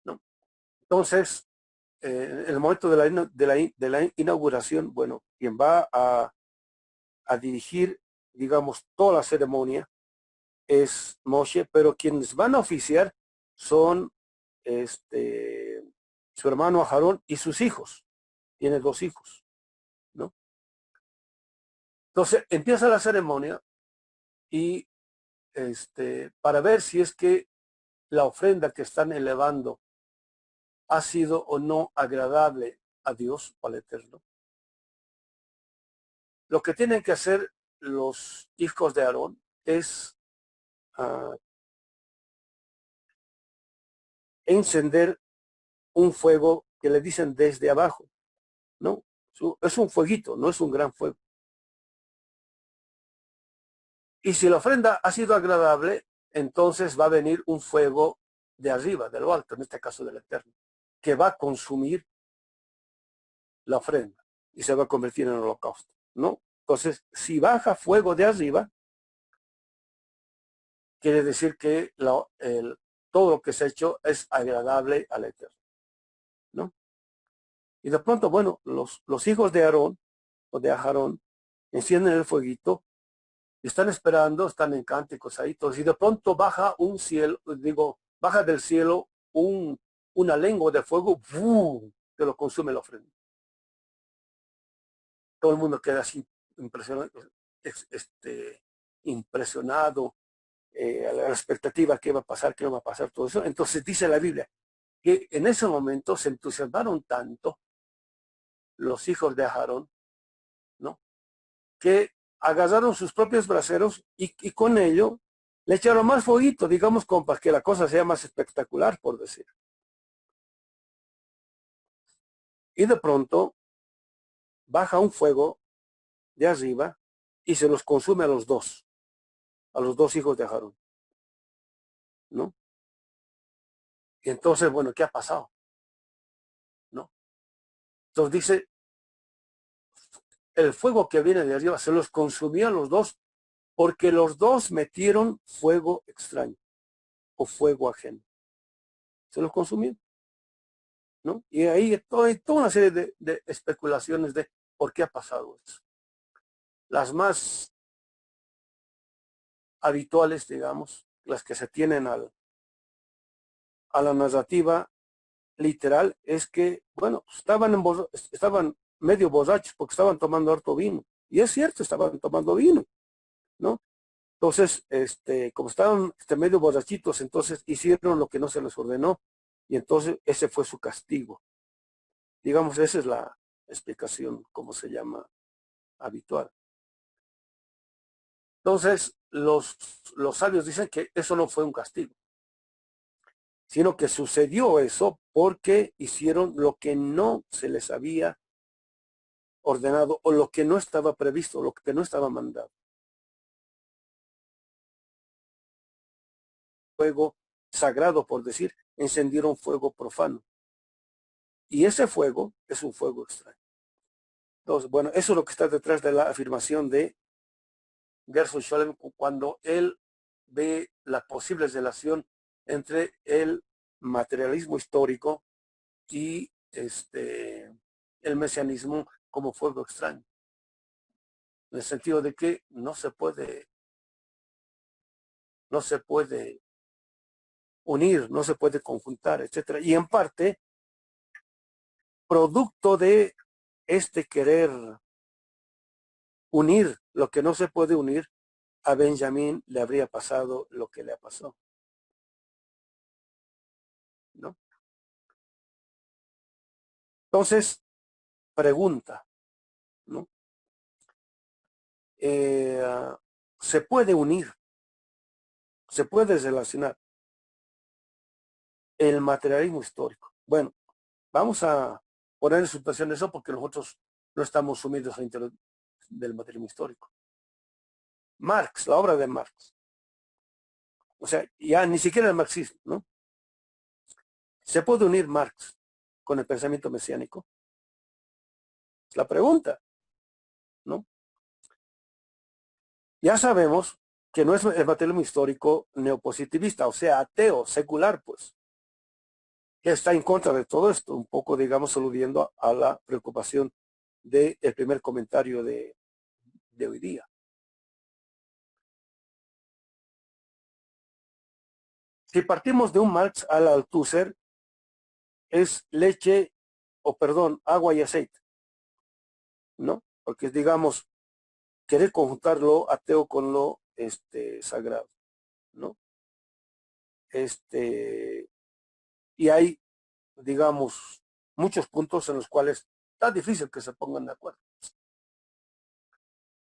¿no? Entonces, en el momento de la inauguración, bueno, quien va a dirigir, digamos, toda la ceremonia es Moshe, pero quienes van a oficiar son su hermano Aarón y sus hijos. Tiene 2 hijos, ¿no? Entonces empieza la ceremonia y para ver si es que la ofrenda que están elevando ha sido o no agradable a Dios o al Eterno. Lo que tienen que hacer los hijos de Aarón es encender un fuego que le dicen desde abajo, ¿no? Es un fueguito, no es un gran fuego. Y si la ofrenda ha sido agradable, entonces va a venir un fuego de arriba, de lo alto, en este caso del Eterno, que va a consumir la ofrenda y se va a convertir en holocausto, ¿no? Entonces, si baja fuego de arriba, quiere decir que todo lo que se ha hecho es agradable al Eterno, ¿no? Y de pronto, bueno, los hijos de Aarón o de Aarón encienden el fueguito y están esperando, están en cánticos ahí todos, y de pronto baja un cielo, baja del cielo una lengua de fuego, ¡bum!, que lo consume la ofrenda. Todo el mundo queda así impresionado, impresionado, a la expectativa que va a pasar, qué va a pasar, todo eso. Entonces dice la Biblia que en ese momento se entusiasmaron tanto los hijos de Aarón, ¿no?, que agarraron sus propios braseros y con ello le echaron más fueguito, digamos, como para que la cosa sea más espectacular, por decir. Y de pronto baja un fuego de arriba y se los consume a los dos hijos de Aarón, ¿no? Y entonces, bueno, ¿qué ha pasado? ¿No? Entonces dice, el fuego que viene de arriba se los consumió a los dos porque los dos metieron fuego extraño o fuego ajeno. Se los consumió, ¿no? Y ahí hay toda una serie de especulaciones de por qué ha pasado eso. Las más habituales, digamos, las que se tienen a la narrativa literal, es que, bueno, estaban medio borrachos porque estaban tomando harto vino. Y es cierto, estaban tomando vino, ¿no? Entonces, como estaban medio borrachitos, entonces hicieron lo que no se les ordenó y entonces ese fue su castigo. Digamos, esa es la explicación, como se llama, habitual. Entonces, los sabios dicen que eso no fue un castigo, sino que sucedió eso porque hicieron lo que no se les había ordenado o lo que no estaba previsto, lo que no estaba mandado. Fuego sagrado, por decir, encendieron fuego profano. Y ese fuego es un fuego extraño. Entonces, bueno, eso es lo que está detrás de la afirmación de Gershom Scholem cuando él ve la posible relación entre el materialismo histórico y el mesianismo como fuego extraño. En el sentido de que no se puede unir, no se puede conjuntar, etcétera. Y en parte, producto de querer unir lo que no se puede unir, a Benjamín le habría pasado lo que le pasó, ¿no? Entonces, pregunta, ¿no? ¿Se puede unir? ¿Se puede relacionar el materialismo histórico? Bueno, vamos a poner en situación eso porque nosotros no estamos sumidos dentro del materialismo histórico. Marx, la obra de Marx. O sea, ya ni siquiera el marxismo, ¿no? ¿Se puede unir Marx con el pensamiento mesiánico? Es la pregunta, ¿no? Ya sabemos que no es el materialismo histórico neopositivista, o sea, ateo, secular, pues, que está en contra de todo esto, un poco, digamos, aludiendo a la preocupación del primer comentario de hoy día. Si partimos de un Marx al Althusser, es leche, o perdón, agua y aceite, ¿no? Porque digamos, querer conjuntar lo ateo con lo sagrado, ¿no? Y hay, digamos, muchos puntos en los cuales está difícil que se pongan de acuerdo.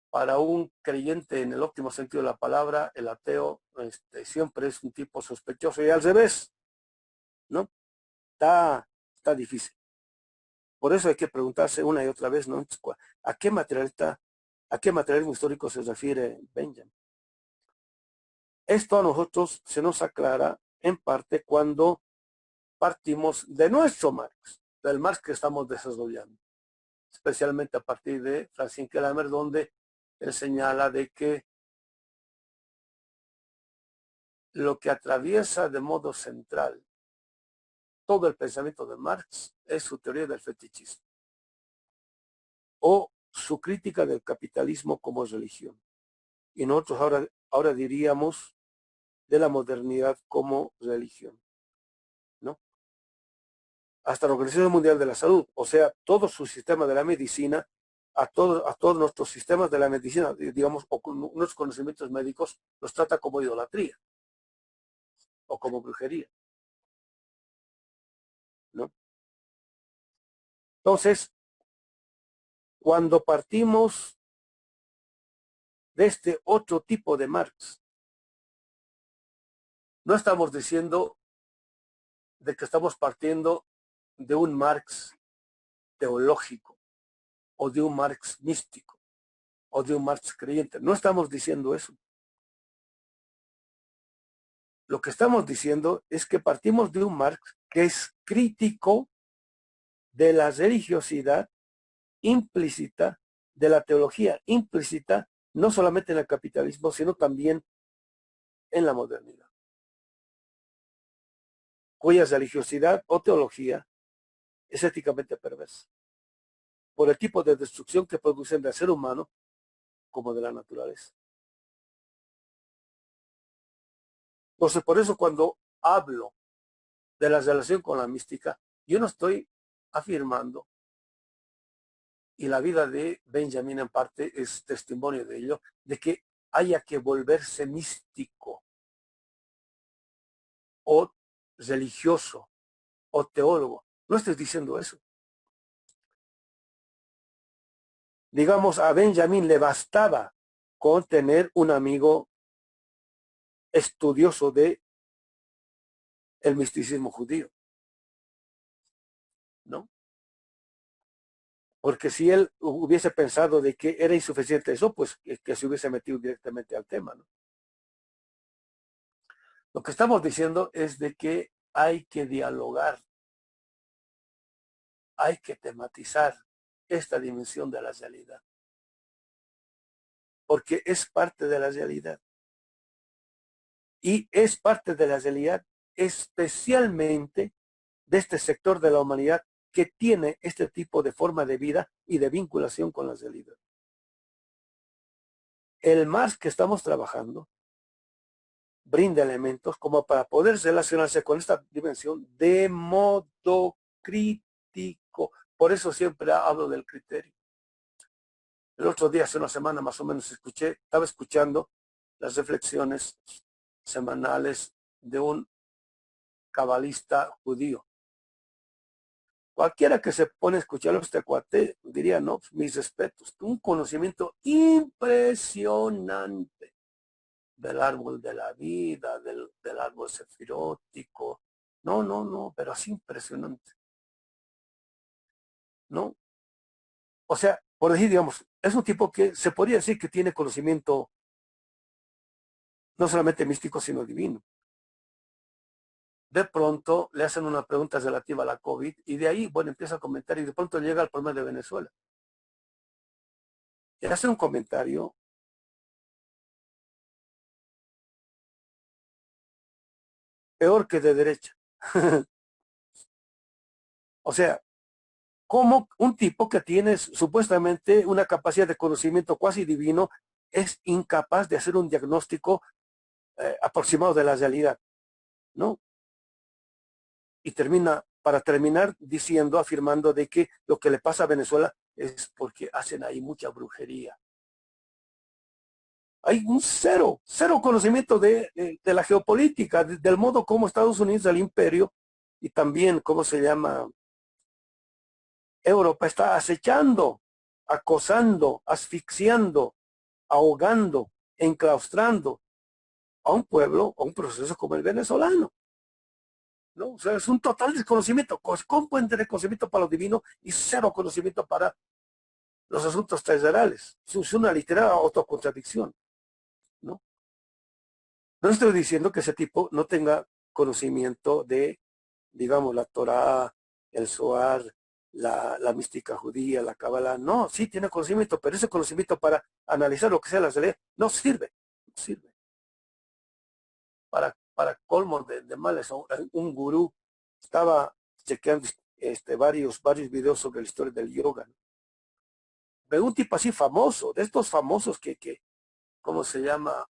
Para un creyente en el óptimo sentido de la palabra, el ateo siempre es un tipo sospechoso y al revés, ¿no? Está difícil. Por eso hay que preguntarse una y otra vez, ¿no? ¿A qué materialismo histórico se refiere Benjamin? Esto a nosotros se nos aclara en parte cuando partimos de nuestro Marx, del Marx que estamos desarrollando, especialmente a partir de Francine Kramer, donde él señala de que lo que atraviesa de modo central todo el pensamiento de Marx es su teoría del fetichismo o su crítica del capitalismo como religión. Y nosotros ahora diríamos de la modernidad como religión, ¿no? Hasta la Organización Mundial de la Salud, o sea, todo su sistema de la medicina, a todos nuestros sistemas de la medicina, digamos, o con nuestros conocimientos médicos, los trata como idolatría o como brujería, ¿no? Entonces, cuando partimos de este otro tipo de Marx, no estamos diciendo de que estamos partiendo de un Marx teológico o de un Marx místico o de un Marx creyente. No estamos diciendo eso. Lo que estamos diciendo es que partimos de un Marx que es crítico de la religiosidad implícita, de la teología implícita, no solamente en el capitalismo, sino también en la modernidad, cuya religiosidad o teología es éticamente perversa, por el tipo de destrucción que producen del ser humano como de la naturaleza. Entonces, por eso cuando hablo de la relación con la mística, yo no estoy afirmando, y la vida de Benjamin en parte es testimonio de ello, de que haya que volverse místico o religioso o teólogo. No estoy diciendo eso. Digamos, a Benjamin le bastaba con tener un amigo estudioso de el misticismo judío, ¿no? Porque si él hubiese pensado de que era insuficiente eso, pues que se hubiese metido directamente al tema, ¿no? Lo que estamos diciendo es de que hay que dialogar, hay que tematizar esta dimensión de la realidad, porque es parte de la realidad. Y es parte de la realidad especialmente de este sector de la humanidad que tiene este tipo de forma de vida y de vinculación con la realidad. El Marx que estamos trabajando brinda elementos como para poder relacionarse con esta dimensión de modo crítico. Por eso siempre hablo del criterio. El otro día, hace una semana más o menos, estaba escuchando las reflexiones semanales de un cabalista judío. Cualquiera que se pone a escucharlo a este cuate diría, no, mis respetos, un conocimiento impresionante del árbol de la vida, del árbol sefirótico. No, pero así impresionante. ¿No? O sea, por decir, digamos, es un tipo que se podría decir que tiene conocimiento no solamente místico, sino divino. De pronto le hacen una pregunta relativa a la COVID y de ahí, bueno, empieza a comentar y de pronto llega al problema de Venezuela. Y hace un comentario peor que de derecha. O sea, como un tipo que tiene supuestamente una capacidad de conocimiento cuasi divino es incapaz de hacer un diagnóstico aproximado de la realidad, ¿no? Y para terminar diciendo, afirmando de que lo que le pasa a Venezuela es porque hacen ahí mucha brujería. Hay un cero conocimiento de la geopolítica, del modo como Estados Unidos, el imperio, y también, ¿cómo se llama? Europa está acechando, acosando, asfixiando, ahogando, enclaustrando a un pueblo, a un proceso como el venezolano. ¿no? O sea, es un total desconocimiento. ¿Cómo pueden tener conocimiento para lo divino y cero conocimiento para los asuntos terrenales? Es una literal autocontradicción, ¿no? No estoy diciendo que ese tipo no tenga conocimiento de, digamos, la Torá, el Zohar, la mística judía, la Kabbalah. No, sí tiene conocimiento, pero ese conocimiento para analizar lo que sea la realidad no sirve. No sirve. Para colmo de males, un gurú estaba chequeando varios videos sobre la historia del yoga, ¿no? Ve un tipo así famoso, de estos famosos ¿cómo se llama?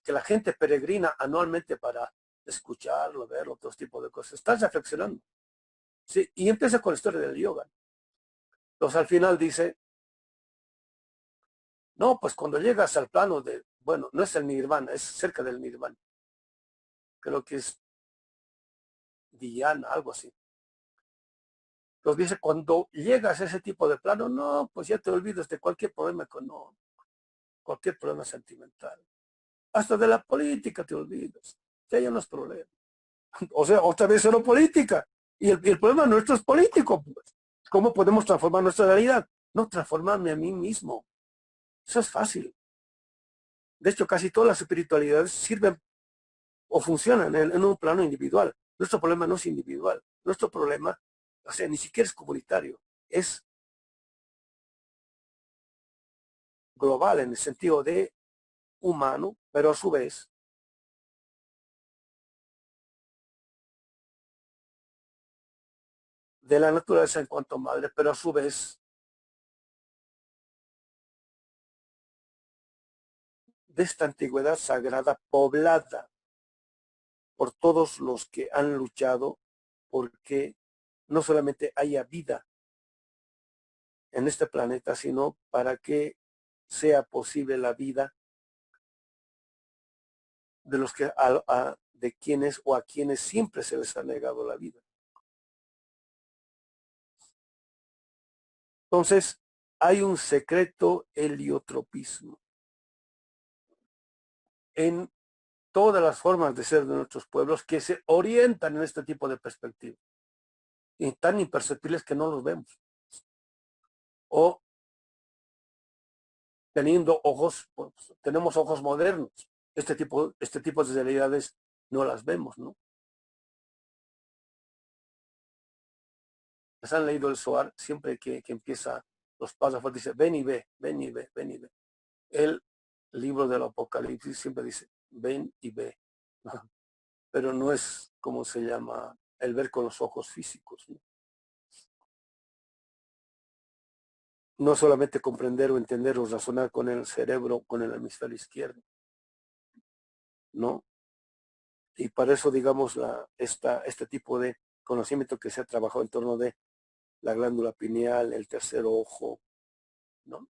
Que la gente peregrina anualmente para escucharlo, verlo, todo tipo de cosas. Estás reflexionando. Sí, y empieza con la historia del yoga. Entonces al final dice, no, pues cuando llegas al plano de, bueno, no es el nirvana, es cerca del nirvana. Creo que es Dhyana, algo así. Entonces dice, cuando llegas a ese tipo de plano, no, pues ya te olvidas de cualquier problema económico, cualquier problema sentimental. Hasta de la política te olvidas. Ya hay unos problemas. O sea, otra vez solo política. Y el problema nuestro es político, pues. ¿Cómo podemos transformar nuestra realidad? No transformarme a mí mismo. Eso es fácil. De hecho, casi todas las espiritualidades sirven o funcionan en un plano individual. Nuestro problema no es individual. Nuestro problema, o sea, ni siquiera es comunitario. Es global en el sentido de humano, pero a su vez de la naturaleza en cuanto madre, pero a su vez de esta antigüedad sagrada poblada por todos los que han luchado porque no solamente haya vida en este planeta, sino para que sea posible la vida de los que de quienes o a quienes siempre se les ha negado la vida. Entonces, hay un secreto heliotropismo en todas las formas de ser de nuestros pueblos que se orientan en este tipo de perspectiva y tan imperceptibles que no los vemos. O teniendo ojos, pues, tenemos ojos modernos. Este tipo de realidades no las vemos, ¿no? Les han leído el Zohar siempre que empieza los párrafos, dice, ven y ve, ven y ve, ven y ve. El libro del Apocalipsis siempre dice, ven y ve. Pero no es como se llama el ver con los ojos físicos, ¿no? No solamente comprender o entender o razonar con el cerebro, con el hemisferio izquierdo, ¿no? Y para eso, digamos, este tipo de conocimiento que se ha trabajado en torno de la glándula pineal, el tercer ojo, ¿no?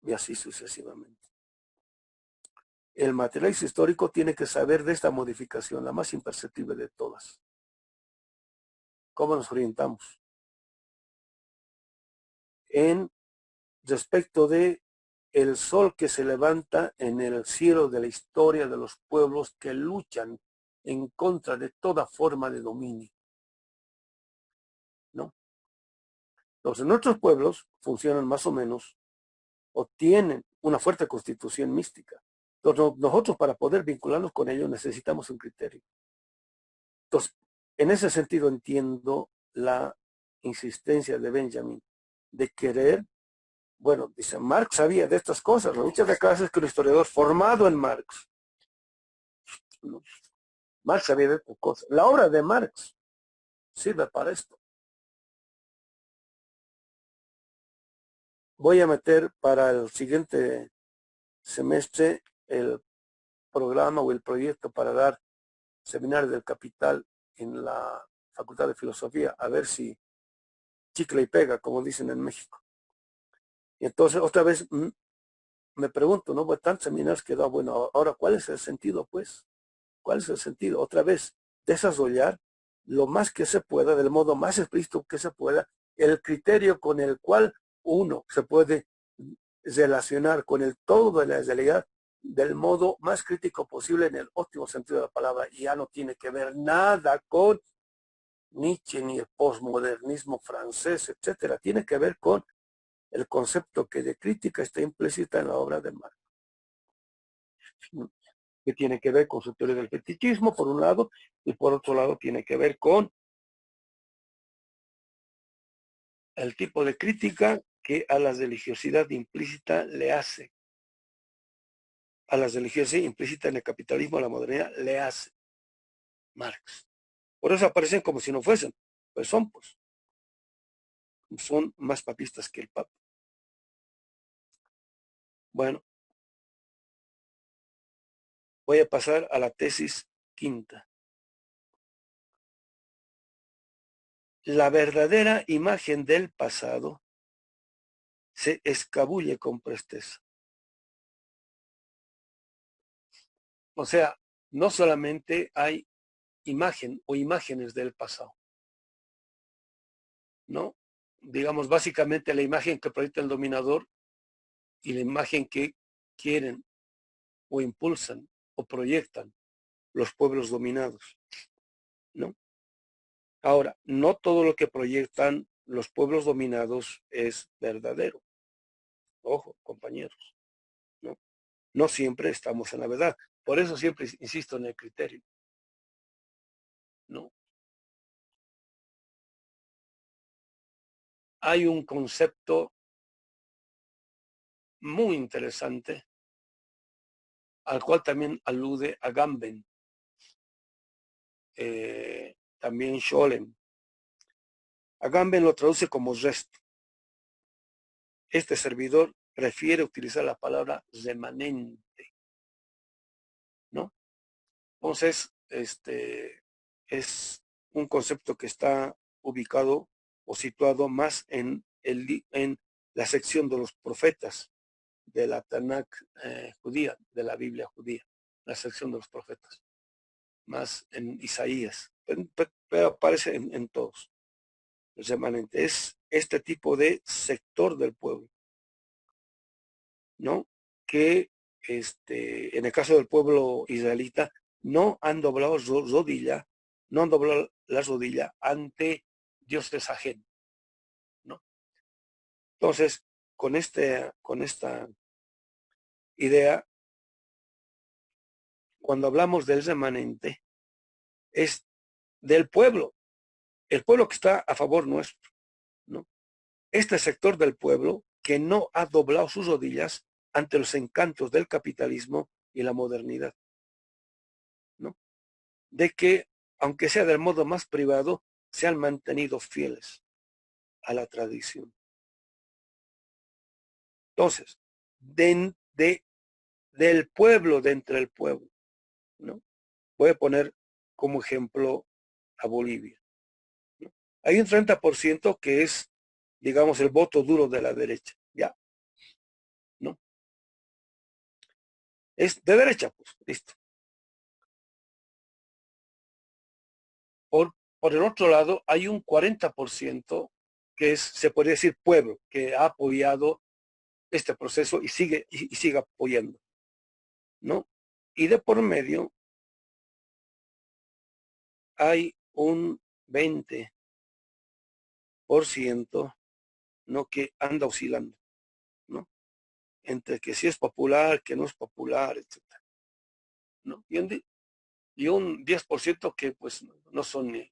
Y así sucesivamente. El materialista histórico tiene que saber de esta modificación, la más imperceptible de todas. ¿Cómo nos orientamos? En respecto de el sol que se levanta en el cielo de la historia de los pueblos que luchan en contra de toda forma de dominio, ¿no? Entonces, nuestros pueblos funcionan más o menos o tienen una fuerte constitución mística. Entonces, nosotros para poder vincularnos con ellos necesitamos un criterio. Entonces, en ese sentido entiendo la insistencia de Benjamin de querer, bueno, dice, Marx sabía de estas cosas, ¿no? Muchas veces que un historiador formado en Marx, ¿no? Marx sabía de estas cosas. La obra de Marx sirve para esto. Voy a meter para el siguiente semestre el programa o el proyecto para dar seminario del capital en la Facultad de Filosofía, a ver si chicle y pega, como dicen en México. Y entonces otra vez me pregunto, ¿no? Pues tantos seminarios que da, bueno, ahora, ¿cuál es el sentido, pues? ¿Cuál es el sentido? Otra vez, desarrollar lo más que se pueda, del modo más explícito que se pueda, el criterio con el cual uno se puede relacionar con el todo de la realidad del modo más crítico posible en el óptimo sentido de la palabra. Y ya no tiene que ver nada con Nietzsche ni el postmodernismo francés, etcétera. Tiene que ver con el concepto que de crítica está implícita en la obra de Marx, que tiene que ver con su teoría del fetichismo, por un lado, y por otro lado tiene que ver con el tipo de crítica que a la religiosidad implícita le hace, a la religiosidad implícita en el capitalismo, a la modernidad, le hace Marx. Por eso aparecen como si no fuesen, pues son más papistas que el Papa. Bueno, voy a pasar a la tesis quinta. La verdadera imagen del pasado se escabulle con presteza. O sea, no solamente hay imagen o imágenes del pasado, ¿no? Digamos, básicamente la imagen que proyecta el dominador y la imagen que quieren o impulsan o proyectan los pueblos dominados, ¿no? Ahora, no todo lo que proyectan los pueblos dominados es verdadero. Ojo, compañeros, ¿no? No siempre estamos en la verdad. Por eso siempre insisto en el criterio, ¿no? Hay un concepto muy interesante al cual también alude Agamben, también Scholem. Agamben lo traduce como resto. Este servidor prefiere utilizar la palabra remanente, ¿no? Entonces, es un concepto que está ubicado o situado más en la sección de los profetas de la Tanakh judía, de la Biblia judía, la sección de los profetas, más en Isaías, pero aparece en todos. El remanente es este tipo de sector del pueblo, ¿no? Que en el caso del pueblo israelita, no han doblado rodilla, no han doblado la rodilla ante dioses ajenos, ¿no? Entonces, con esta idea, cuando hablamos del remanente, es del pueblo, el pueblo que está a favor nuestro, ¿no? Este sector del pueblo que no ha doblado sus rodillas ante los encantos del capitalismo y la modernidad, ¿no? De que, aunque sea del modo más privado, se han mantenido fieles a la tradición. Entonces, del pueblo, de entre el pueblo, ¿no? Voy a poner como ejemplo a Bolivia, ¿no? Hay un 30% que es, digamos, el voto duro de la derecha, ¿ya? ¿No? Es de derecha, pues, listo. Por el otro lado, hay un 40% que es, se podría decir, pueblo, que ha apoyado este proceso y sigue apoyando, ¿no? Y de por medio hay un 20%, ¿no? Que anda oscilando, ¿no? Entre que si es popular, que no es popular, etcétera, ¿no? Y un 10% que pues no son ni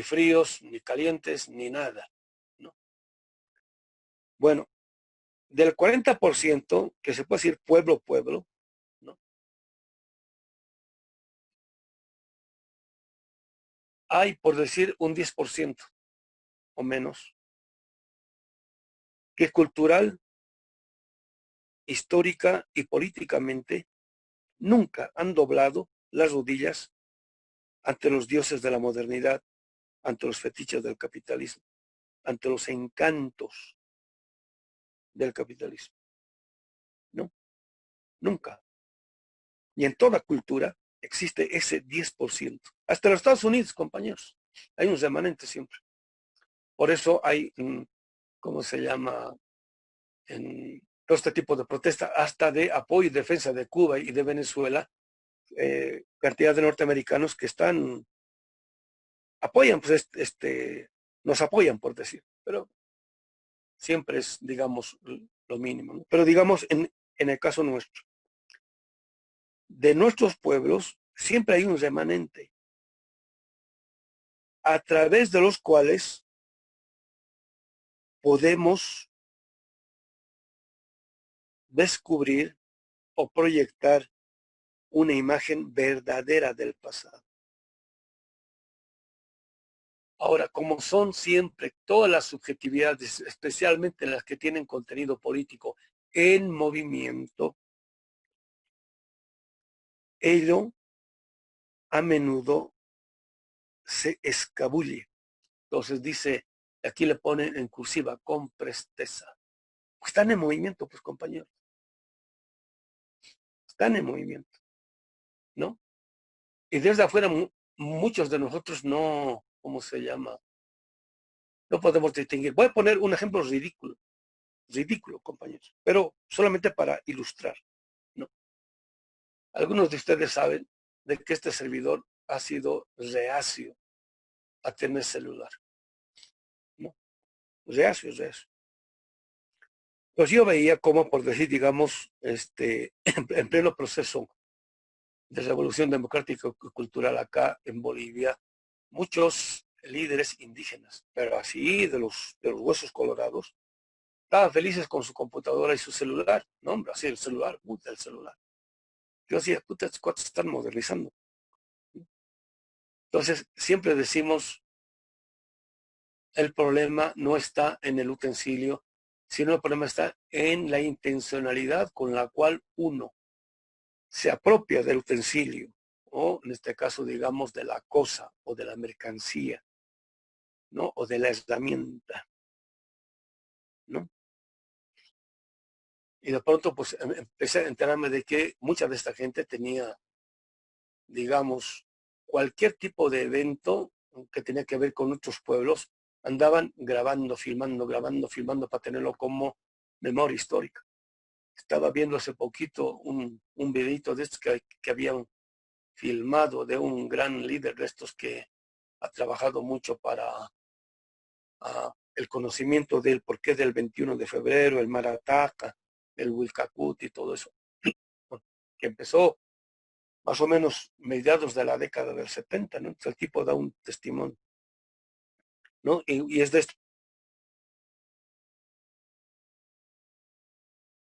fríos, ni calientes, ni nada, ¿no? Bueno, del 40%, que se puede decir pueblo, ¿no? Hay, por decir, un 10% o menos, que cultural, histórica y políticamente nunca han doblado las rodillas ante los dioses de la modernidad, ante los fetiches del capitalismo, ante los encantos del capitalismo. No, nunca. Y en toda cultura existe ese 10%. Hasta los Estados Unidos, compañeros, hay un remanente siempre. Por eso hay, ¿cómo se llama? En todo este tipo de protesta, hasta de apoyo y defensa de Cuba y de Venezuela, cantidad de norteamericanos que están apoyan, pues nos apoyan, por decir, pero siempre es, digamos, lo mínimo, ¿no? Pero digamos, en el caso nuestro, de nuestros pueblos, siempre hay un remanente a través de los cuales podemos descubrir o proyectar una imagen verdadera del pasado. Ahora, como son siempre todas las subjetividades, especialmente las que tienen contenido político en movimiento, ello a menudo se escabulle. Entonces dice, aquí le ponen en cursiva, con presteza. Pues están en movimiento, pues compañeros, están en movimiento, ¿no? Y desde afuera muchos de nosotros no, ¿cómo se llama? No podemos distinguir. Voy a poner un ejemplo ridículo, ridículo, compañeros, pero solamente para ilustrar, ¿no? Algunos de ustedes saben de que este servidor ha sido reacio a tener celular, ¿no? Reacio, reacio. Pues yo veía cómo, por decir, digamos, en pleno proceso de revolución democrática y cultural acá en Bolivia, muchos líderes indígenas, pero así de los huesos colorados, estaban felices con su computadora y su celular, no, hombre, así el celular, puta, el celular. Yo decía, puta, estos cuates están modernizando. Entonces, siempre decimos, el problema no está en el utensilio, sino el problema está en la intencionalidad con la cual uno se apropia del utensilio, o en este caso, digamos, de la cosa o de la mercancía, ¿no? O de la herramienta, ¿no? Y de pronto, pues, empecé a enterarme de que mucha de esta gente tenía, digamos, cualquier tipo de evento que tenía que ver con otros pueblos, andaban grabando, filmando para tenerlo como memoria histórica. Estaba viendo hace poquito un videito de estos que habían filmado de un gran líder de estos que ha trabajado mucho para el conocimiento del porqué del 21 de febrero, el Marataca, el Wilcacut y todo eso, que empezó más o menos mediados de la década del 70, ¿no? Entonces el tipo da un testimonio, ¿no? Y es de esto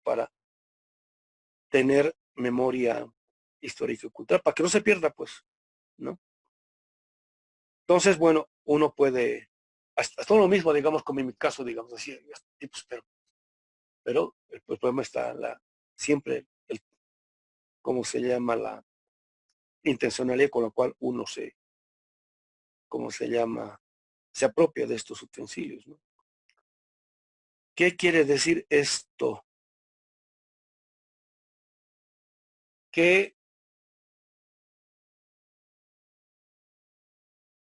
para tener memoria histórica y cultural, para que no se pierda, pues, ¿no? Entonces, bueno, uno puede, hasta lo mismo, digamos, como en mi caso, digamos así, tipos, pero el problema está siempre, ¿cómo se llama? La intencionalidad con la cual uno ¿cómo se llama? Se apropia de estos utensilios, ¿no? ¿Qué quiere decir esto? Que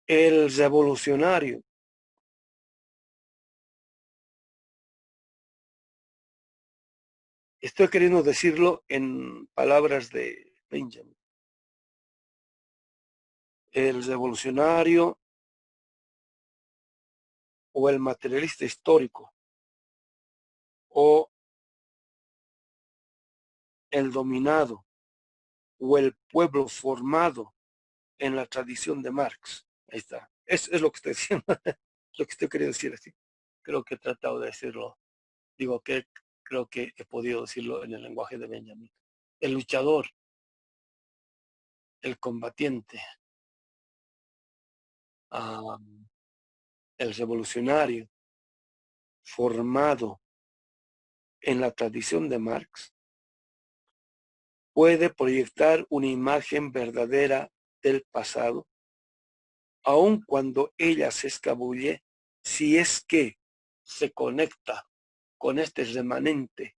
el revolucionario, estoy queriendo decirlo en palabras de Benjamin, el revolucionario o el materialista histórico o el dominado o el pueblo formado en la tradición de Marx. Ahí está. Es lo que estoy diciendo, lo que estoy queriendo decir así. Creo que he tratado de decirlo. Digo que creo que he podido decirlo en el lenguaje de Benjamin. El luchador, el combatiente, el revolucionario formado en la tradición de Marx puede proyectar una imagen verdadera del pasado, aun cuando ella se escabulle, si es que se conecta con este remanente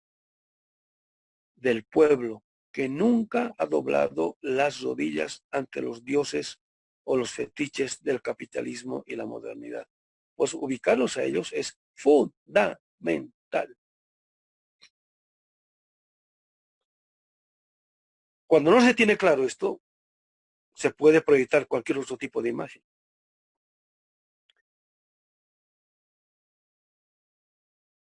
del pueblo que nunca ha doblado las rodillas ante los dioses o los fetiches del capitalismo y la modernidad. Pues ubicarlos a ellos es fundamental. Cuando no se tiene claro esto, se puede proyectar cualquier otro tipo de imagen.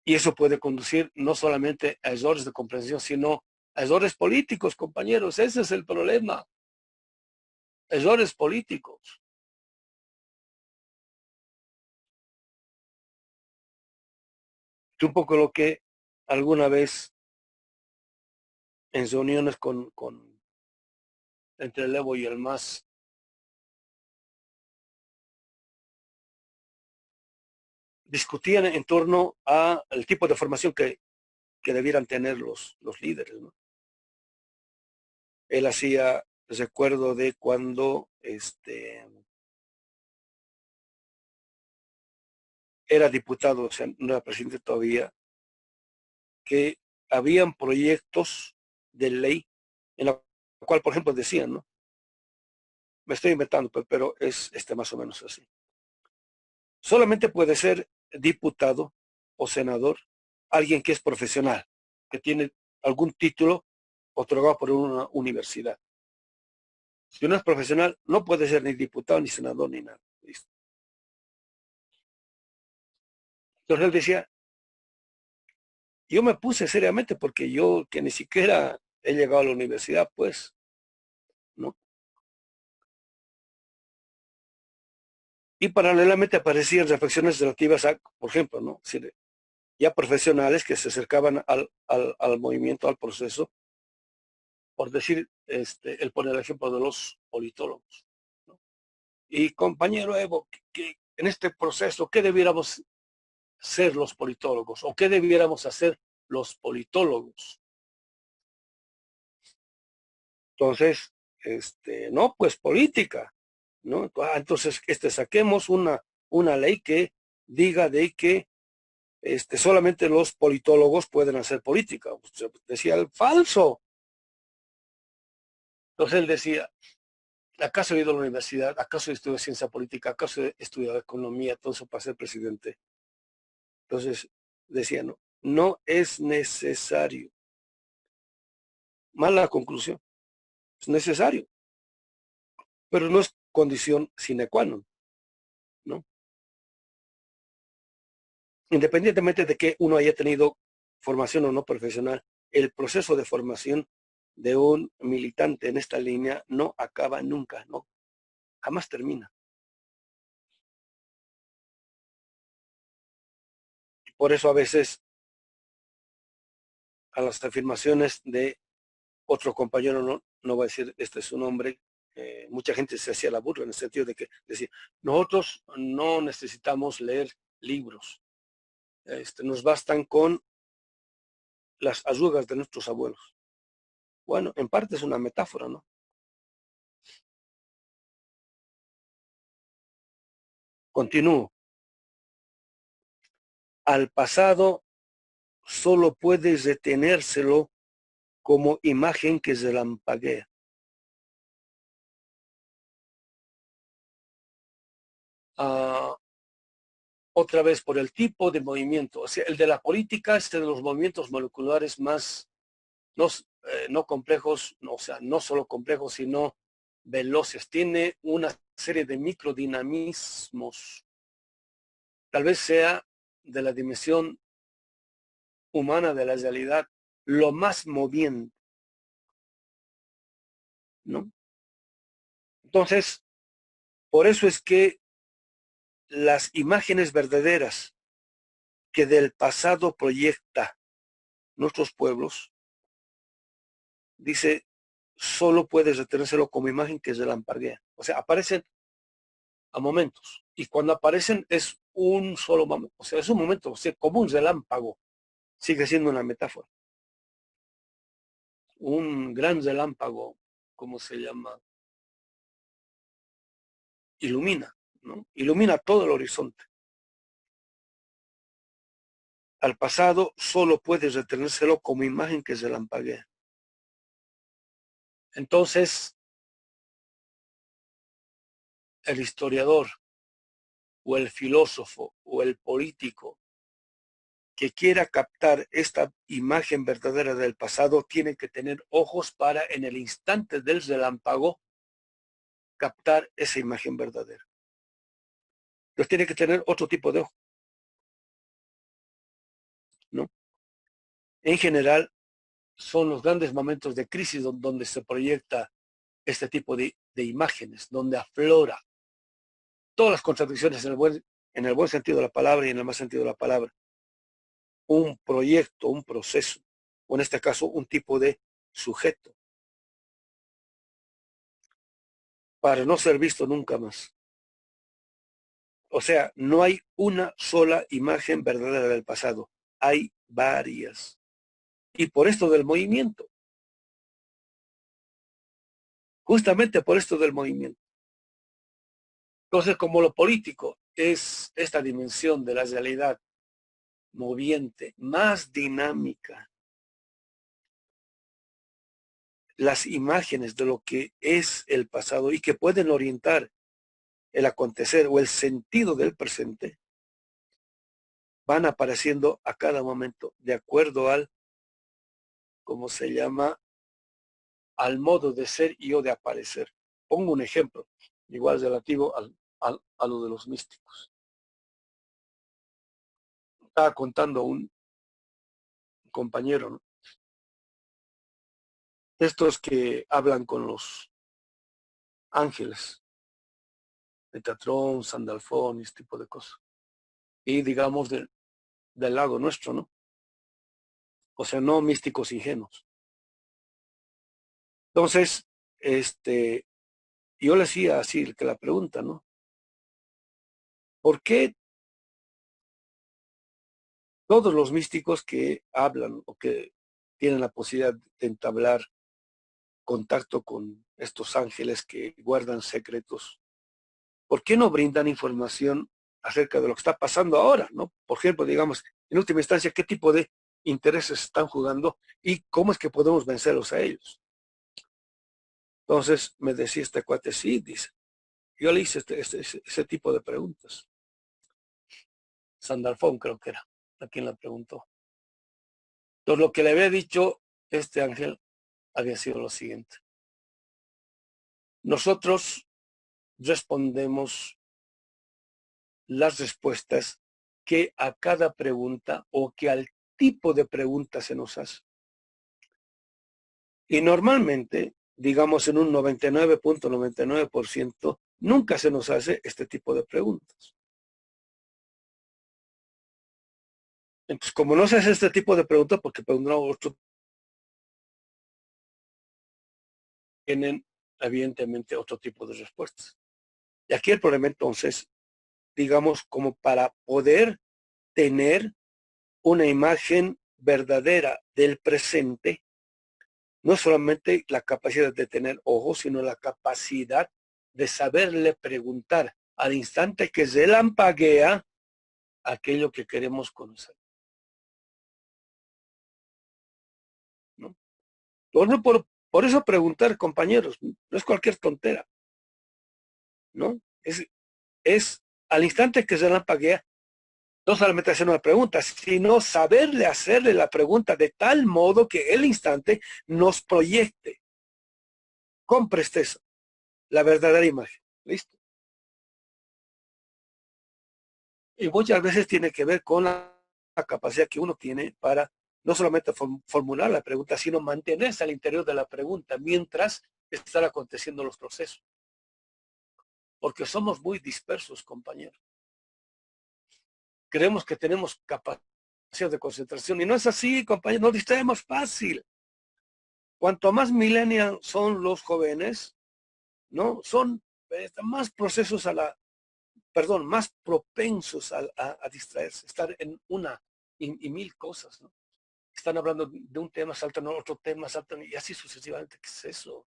Y eso puede conducir no solamente a errores de comprensión, sino a errores políticos, compañeros. Ese es el problema. Errores políticos. Es un poco lo que alguna vez en reuniones entre el Evo y el MAS discutían en torno al tipo de formación que debieran tener los líderes, ¿no? Él hacía recuerdo de cuando era diputado, o sea, no era presidente todavía, que habían proyectos de ley en la cual, por ejemplo, decían, ¿no? Me estoy inventando, pero es más o menos así. Solamente puede ser diputado o senador alguien que es profesional, que tiene algún título otorgado por una universidad. Si uno es profesional, no puede ser ni diputado, ni senador, ni nada. ¿Listo? Entonces él decía, yo me puse seriamente porque yo que ni siquiera he llegado a la universidad, pues, ¿no? Y paralelamente aparecían reflexiones relativas a, por ejemplo, ¿no? Es decir, ya profesionales que se acercaban al movimiento, al proceso, por decir, él pone el ejemplo de los politólogos, ¿no? Y compañero Evo, que en este proceso, ¿qué debiéramos ser los politólogos? ¿O qué debiéramos hacer los politólogos? Entonces, no, pues política, ¿no? Entonces, saquemos una ley que diga de que solamente los politólogos pueden hacer política. Usted decía el falso. Entonces él decía, ¿acaso he ido a la universidad? ¿Acaso he estudiado ciencia política? ¿Acaso he estudiado economía? Todo eso para ser presidente. Entonces decía, no, no es necesario. Mala conclusión. Es necesario, pero no es condición sine qua non, ¿no? Independientemente de que uno haya tenido formación o no profesional, el proceso de formación de un militante en esta línea no acaba nunca, no, jamás termina. Por eso a veces a las afirmaciones de otro compañero, no voy a decir este es su nombre, mucha gente se hacía la burla en el sentido de que decía, nosotros no necesitamos leer libros, nos bastan con las arrugas de nuestros abuelos. Bueno, en parte es una metáfora, ¿no? Continúo. Al pasado solo puedes detenérselo como imagen que relampaguea. Otra vez por el tipo de movimiento. O sea, el de la política es de los movimientos moleculares más, no complejos, no, o sea, no solo complejos, sino veloces. Tiene una serie de microdinamismos. Tal vez sea de la dimensión humana de la realidad lo más moviente, ¿no? Entonces, por eso es que las imágenes verdaderas que del pasado proyecta nuestros pueblos, dice, solo puedes retenérselo como imagen que es relampaguea. O sea, aparecen a momentos. Y cuando aparecen es un solo momento. O sea, es un momento, o sea, como un relámpago. Sigue siendo una metáfora. Un gran relámpago, ¿cómo se llama? Ilumina, ¿no? Ilumina todo el horizonte. Al pasado solo puedes retenérselo como imagen que se relampaguea. Entonces, el historiador o el filósofo o el político que quiera captar esta imagen verdadera del pasado tiene que tener ojos para en el instante del relámpago captar esa imagen verdadera. Entonces tiene que tener otro tipo de ojo. en general son los grandes momentos de crisis donde se proyecta este tipo de imágenes, donde aflora todas las contradicciones en el buen sentido de la palabra y en el mal sentido de la palabra. Un proyecto, un proceso, o en este caso un tipo de sujeto, para no ser visto nunca más. O sea, no hay una sola imagen verdadera del pasado, hay varias. Y por esto del movimiento, justamente por esto del movimiento. Entonces, como lo político es esta dimensión de la realidad moviente, más dinámica, las imágenes de lo que es el pasado y que pueden orientar el acontecer o el sentido del presente, van apareciendo a cada momento de acuerdo al, como se llama, al modo de ser y o de aparecer. Pongo un ejemplo, igual relativo a lo de los místicos. Estaba contando un compañero, ¿no? Estos que hablan con los ángeles, Metatron, Sandalfón y este tipo de cosas. Y digamos del lado nuestro, ¿no? O sea, no místicos ingenuos. Entonces, yo le hacía así que la pregunta, ¿no? ¿Por qué todos los místicos que hablan o que tienen la posibilidad de entablar contacto con estos ángeles que guardan secretos, ¿por qué no brindan información acerca de lo que está pasando ahora, ¿no? Por ejemplo, digamos, en última instancia, ¿qué tipo de intereses están jugando y cómo es que podemos vencerlos a ellos? Entonces me decía este cuate, sí, dice, yo le hice ese tipo de preguntas. Sandalfón creo que era a quien la preguntó. Entonces lo que le había dicho este ángel había sido lo siguiente. Nosotros respondemos las respuestas que a cada pregunta o que al tipo de pregunta se nos hace. Y normalmente, digamos en un 99.99%, nunca se nos hace este tipo de preguntas. Entonces, como no se hace este tipo de preguntas, porque pondrá otro, tienen evidentemente otro tipo de respuestas. Y aquí el problema entonces, digamos, como para poder tener una imagen verdadera del presente, no solamente la capacidad de tener ojos, sino la capacidad de saberle preguntar al instante que se lampaguea aquello que queremos conocer, ¿no? Por eso preguntar, compañeros, no es cualquier tontera, ¿no? Es al instante que se lampaguea, no solamente hacer una pregunta, sino saberle hacerle la pregunta de tal modo que el instante nos proyecte con presteza la verdadera imagen. ¿Listo? Y muchas veces tiene que ver con la capacidad que uno tiene para no solamente formular la pregunta, sino mantenerse al interior de la pregunta mientras están aconteciendo los procesos. Porque somos muy dispersos, compañeros. Creemos que tenemos capacidad de concentración y no es así, compañeros, nos distraemos fácil. Cuanto más millennials son los jóvenes, ¿no? Son más procesos más propensos a distraerse, estar en una y mil cosas, ¿no? Están hablando de un tema, saltan a otro tema, saltan y así sucesivamente. ¿Qué es eso?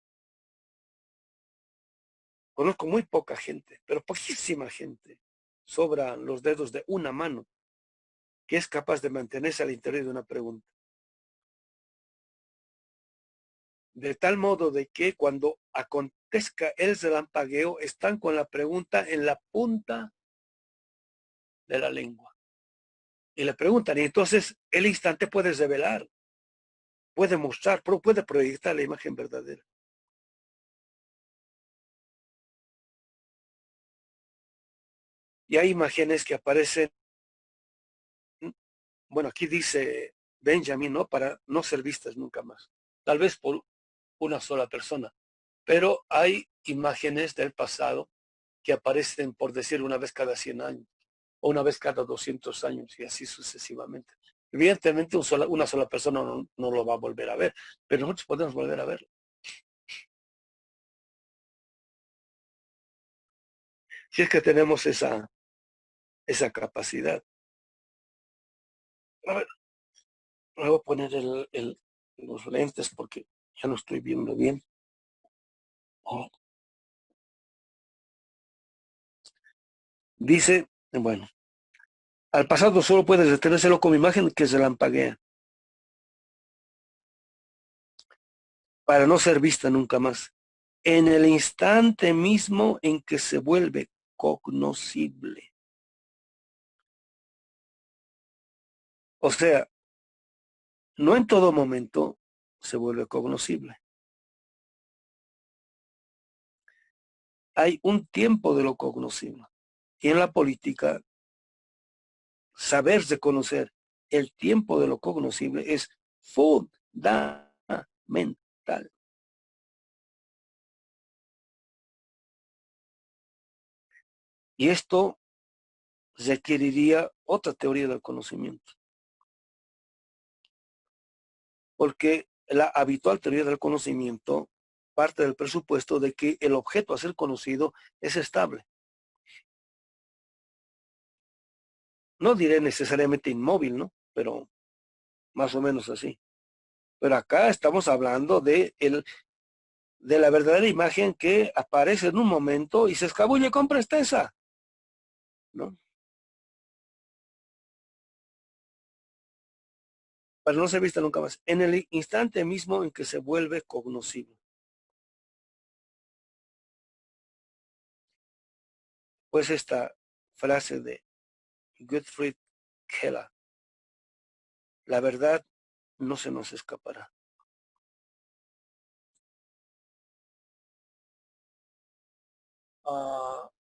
Conozco muy poca gente, pero poquísima gente, sobran los dedos de una mano, que es capaz de mantenerse al interior de una pregunta. De tal modo de que cuando acontezca el relampagueo, están con la pregunta en la punta de la lengua. Y le preguntan, y entonces el instante puede revelar, puede mostrar, puede proyectar la imagen verdadera. Y hay imágenes que aparecen, bueno, aquí dice Benjamin, ¿no? Para no ser vistas nunca más. Tal vez por una sola persona. Pero hay imágenes del pasado que aparecen, por decir, una vez cada 100 años o una vez cada 200 años y así sucesivamente. Evidentemente una sola persona no lo va a volver a ver, pero nosotros podemos volver a verlo. Si es que tenemos esa capacidad. A ver, me voy a poner los lentes porque ya no estoy viendo bien. Oh. Dice, bueno, al pasado solo puedes detenérselo como imagen que se lampaguea para no ser vista nunca más. En el instante mismo en que se vuelve cognoscible. O sea, no en todo momento se vuelve cognoscible. Hay un tiempo de lo cognoscible. Y en la política, saber reconocer el tiempo de lo cognoscible es fundamental. Y esto requeriría otra teoría del conocimiento. Porque la habitual teoría del conocimiento parte del presupuesto de que el objeto a ser conocido es estable. No diré necesariamente inmóvil, ¿no? Pero más o menos así. Pero acá estamos hablando de la verdadera imagen que aparece en un momento y se escabulle con presteza, ¿no? Para no ser vista nunca más. En el instante mismo en que se vuelve cognoscible. Pues esta frase de Gottfried Keller, la verdad no se nos escapará. Uh,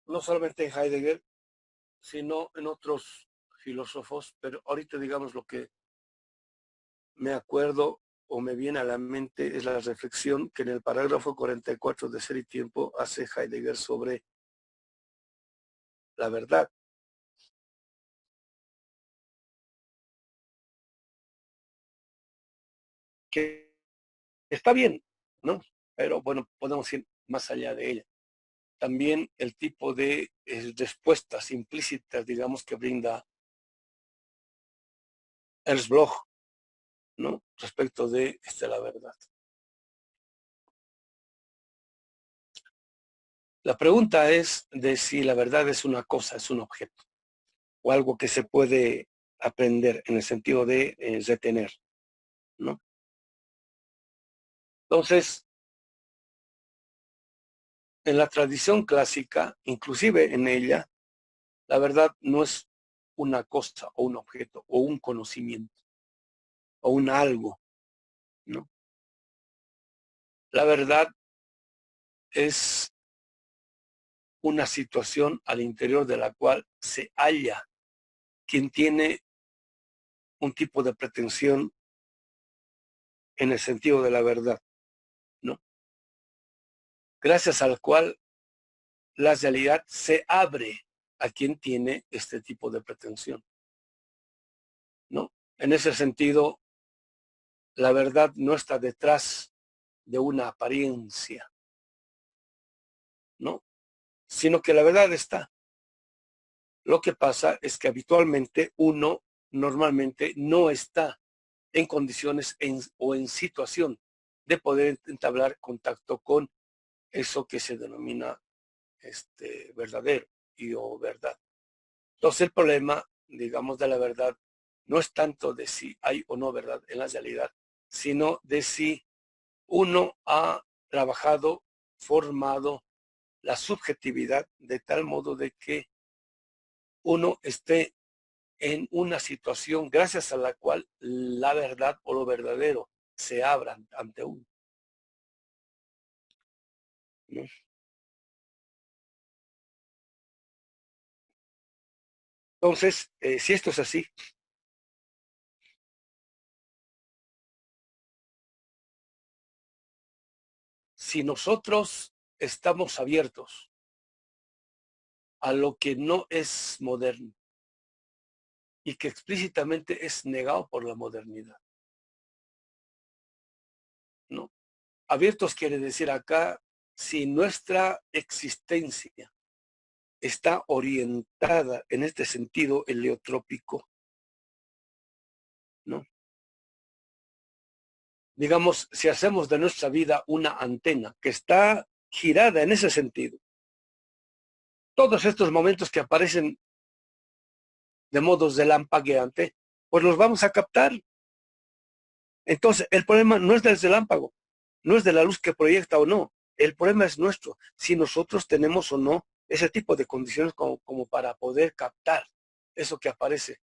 no solamente en Heidegger, sino en otros filósofos, pero ahorita digamos lo que me acuerdo o me viene a la mente es la reflexión que en el parágrafo 44 de Ser y Tiempo hace Heidegger sobre la verdad. Que está bien, ¿no? Pero bueno, podemos ir más allá de ella. También el tipo de respuestas implícitas, digamos, que brinda Ernst Bloch, ¿no? Respecto de la verdad. La pregunta es de si la verdad es una cosa, es un objeto, o algo que se puede aprender en el sentido de retener, ¿no? Entonces, en la tradición clásica, inclusive en ella, la verdad no es una cosa o un objeto o un conocimiento o un algo, ¿no? La verdad es una situación al interior de la cual se halla quien tiene un tipo de pretensión en el sentido de la verdad, ¿no? Gracias al cual la realidad se abre a quien tiene este tipo de pretensión, ¿no? En ese sentido, la verdad no está detrás de una apariencia, ¿no? Sino que la verdad está. Lo que pasa es que habitualmente uno normalmente no está en condiciones o en situación de poder entablar contacto con eso que se denomina verdadero y o verdad. Entonces el problema, digamos, de la verdad no es tanto de si hay o no verdad en la realidad, sino de si uno ha trabajado, formado la subjetividad de tal modo de que uno esté en una situación gracias a la cual la verdad o lo verdadero se abran ante uno, ¿no? Entonces, si esto es así, si nosotros estamos abiertos a lo que no es moderno y que explícitamente es negado por la modernidad, ¿no? Abiertos quiere decir acá, si nuestra existencia está orientada en este sentido heliotrópico, ¿no? Digamos, si hacemos de nuestra vida una antena que está girada en ese sentido, todos estos momentos que aparecen de modos de lampagueante, pues los vamos a captar. Entonces, el problema no es del relámpago, no es de la luz que proyecta o no. El problema es nuestro, si nosotros tenemos o no ese tipo de condiciones como para poder captar eso que aparece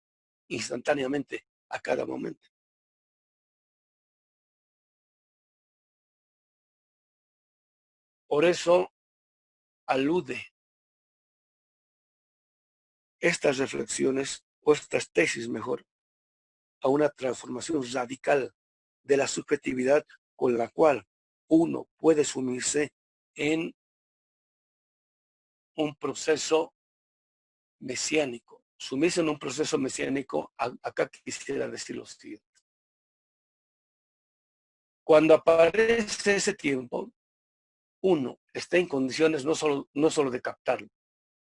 instantáneamente a cada momento. Por eso alude estas reflexiones o estas tesis mejor a una transformación radical de la subjetividad con la cual uno puede sumirse en un proceso mesiánico. Sumirse en un proceso mesiánico, acá quisiera decir lo siguiente. Cuando aparece ese tiempo, uno está en condiciones no solo de captarlo,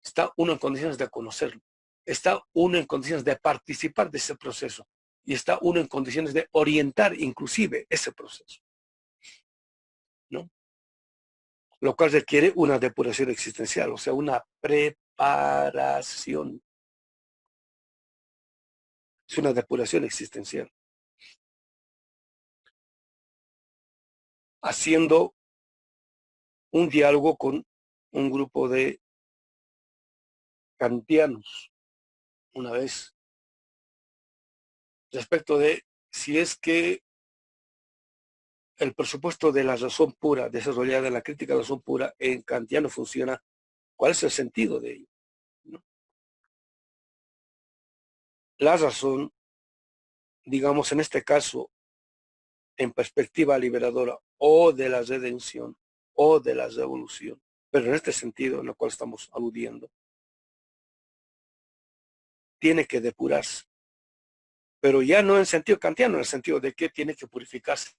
está uno en condiciones de conocerlo, está uno en condiciones de participar de ese proceso y está uno en condiciones de orientar inclusive ese proceso, ¿no? Lo cual requiere una depuración existencial, o sea, una preparación. Es una depuración existencial. Haciendo un diálogo con un grupo de kantianos una vez respecto de si es que el presupuesto de la razón pura desarrollada en la crítica de la razón pura en kantiano funciona, ¿cuál es el sentido de ello? ¿No? La razón, digamos en este caso, en perspectiva liberadora o de la redención o de la revolución, pero en este sentido en el cual estamos aludiendo, tiene que depurarse, pero ya no en sentido kantiano, en el sentido de que tiene que purificarse,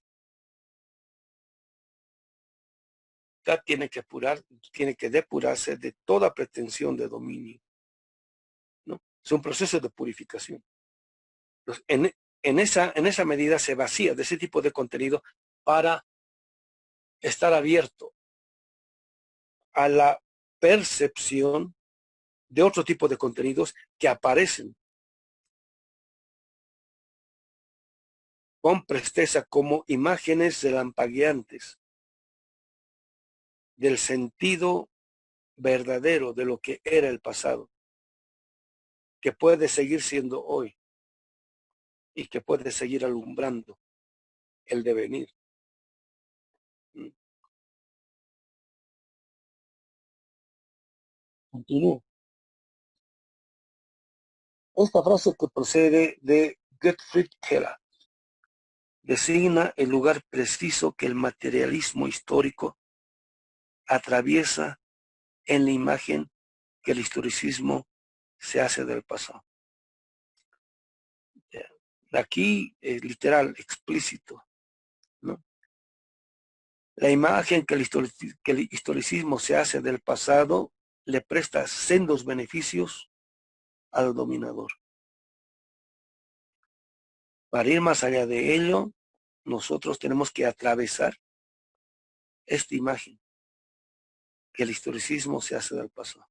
tiene que tiene que depurarse de toda pretensión de dominio, ¿no? Es un proceso de purificación. Entonces, en esa medida se vacía de ese tipo de contenido para estar abierto a la percepción de otro tipo de contenidos que aparecen con presteza como imágenes relampagueantes del sentido verdadero de lo que era el pasado, que puede seguir siendo hoy y que puede seguir alumbrando el devenir. Continúo. Esta frase que procede de Gottfried Keller designa el lugar preciso que el materialismo histórico atraviesa en la imagen que el historicismo se hace del pasado. Aquí es literal, explícito, ¿no? La imagen que el historicismo se hace del pasado le presta sendos beneficios al dominador. Para ir más allá de ello, nosotros tenemos que atravesar esta imagen que el historicismo se hace del pasado.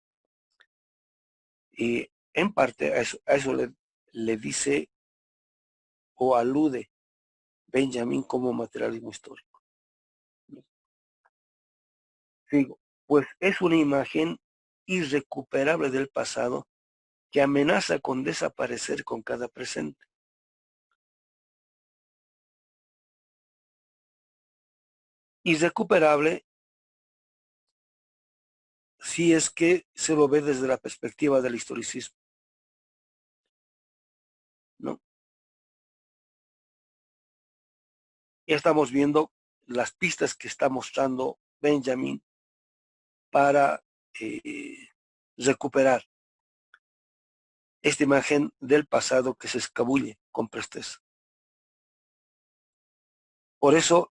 Y en parte a eso le dice o alude Benjamin como materialismo histórico. Digo, pues es una imagen irrecuperable del pasado que amenaza con desaparecer con cada presente. Irrecuperable si es que se lo ve desde la perspectiva del historicismo. ¿no? Ya estamos viendo las pistas que está mostrando Benjamin para recuperar esta imagen del pasado que se escabulle con presteza. Por eso,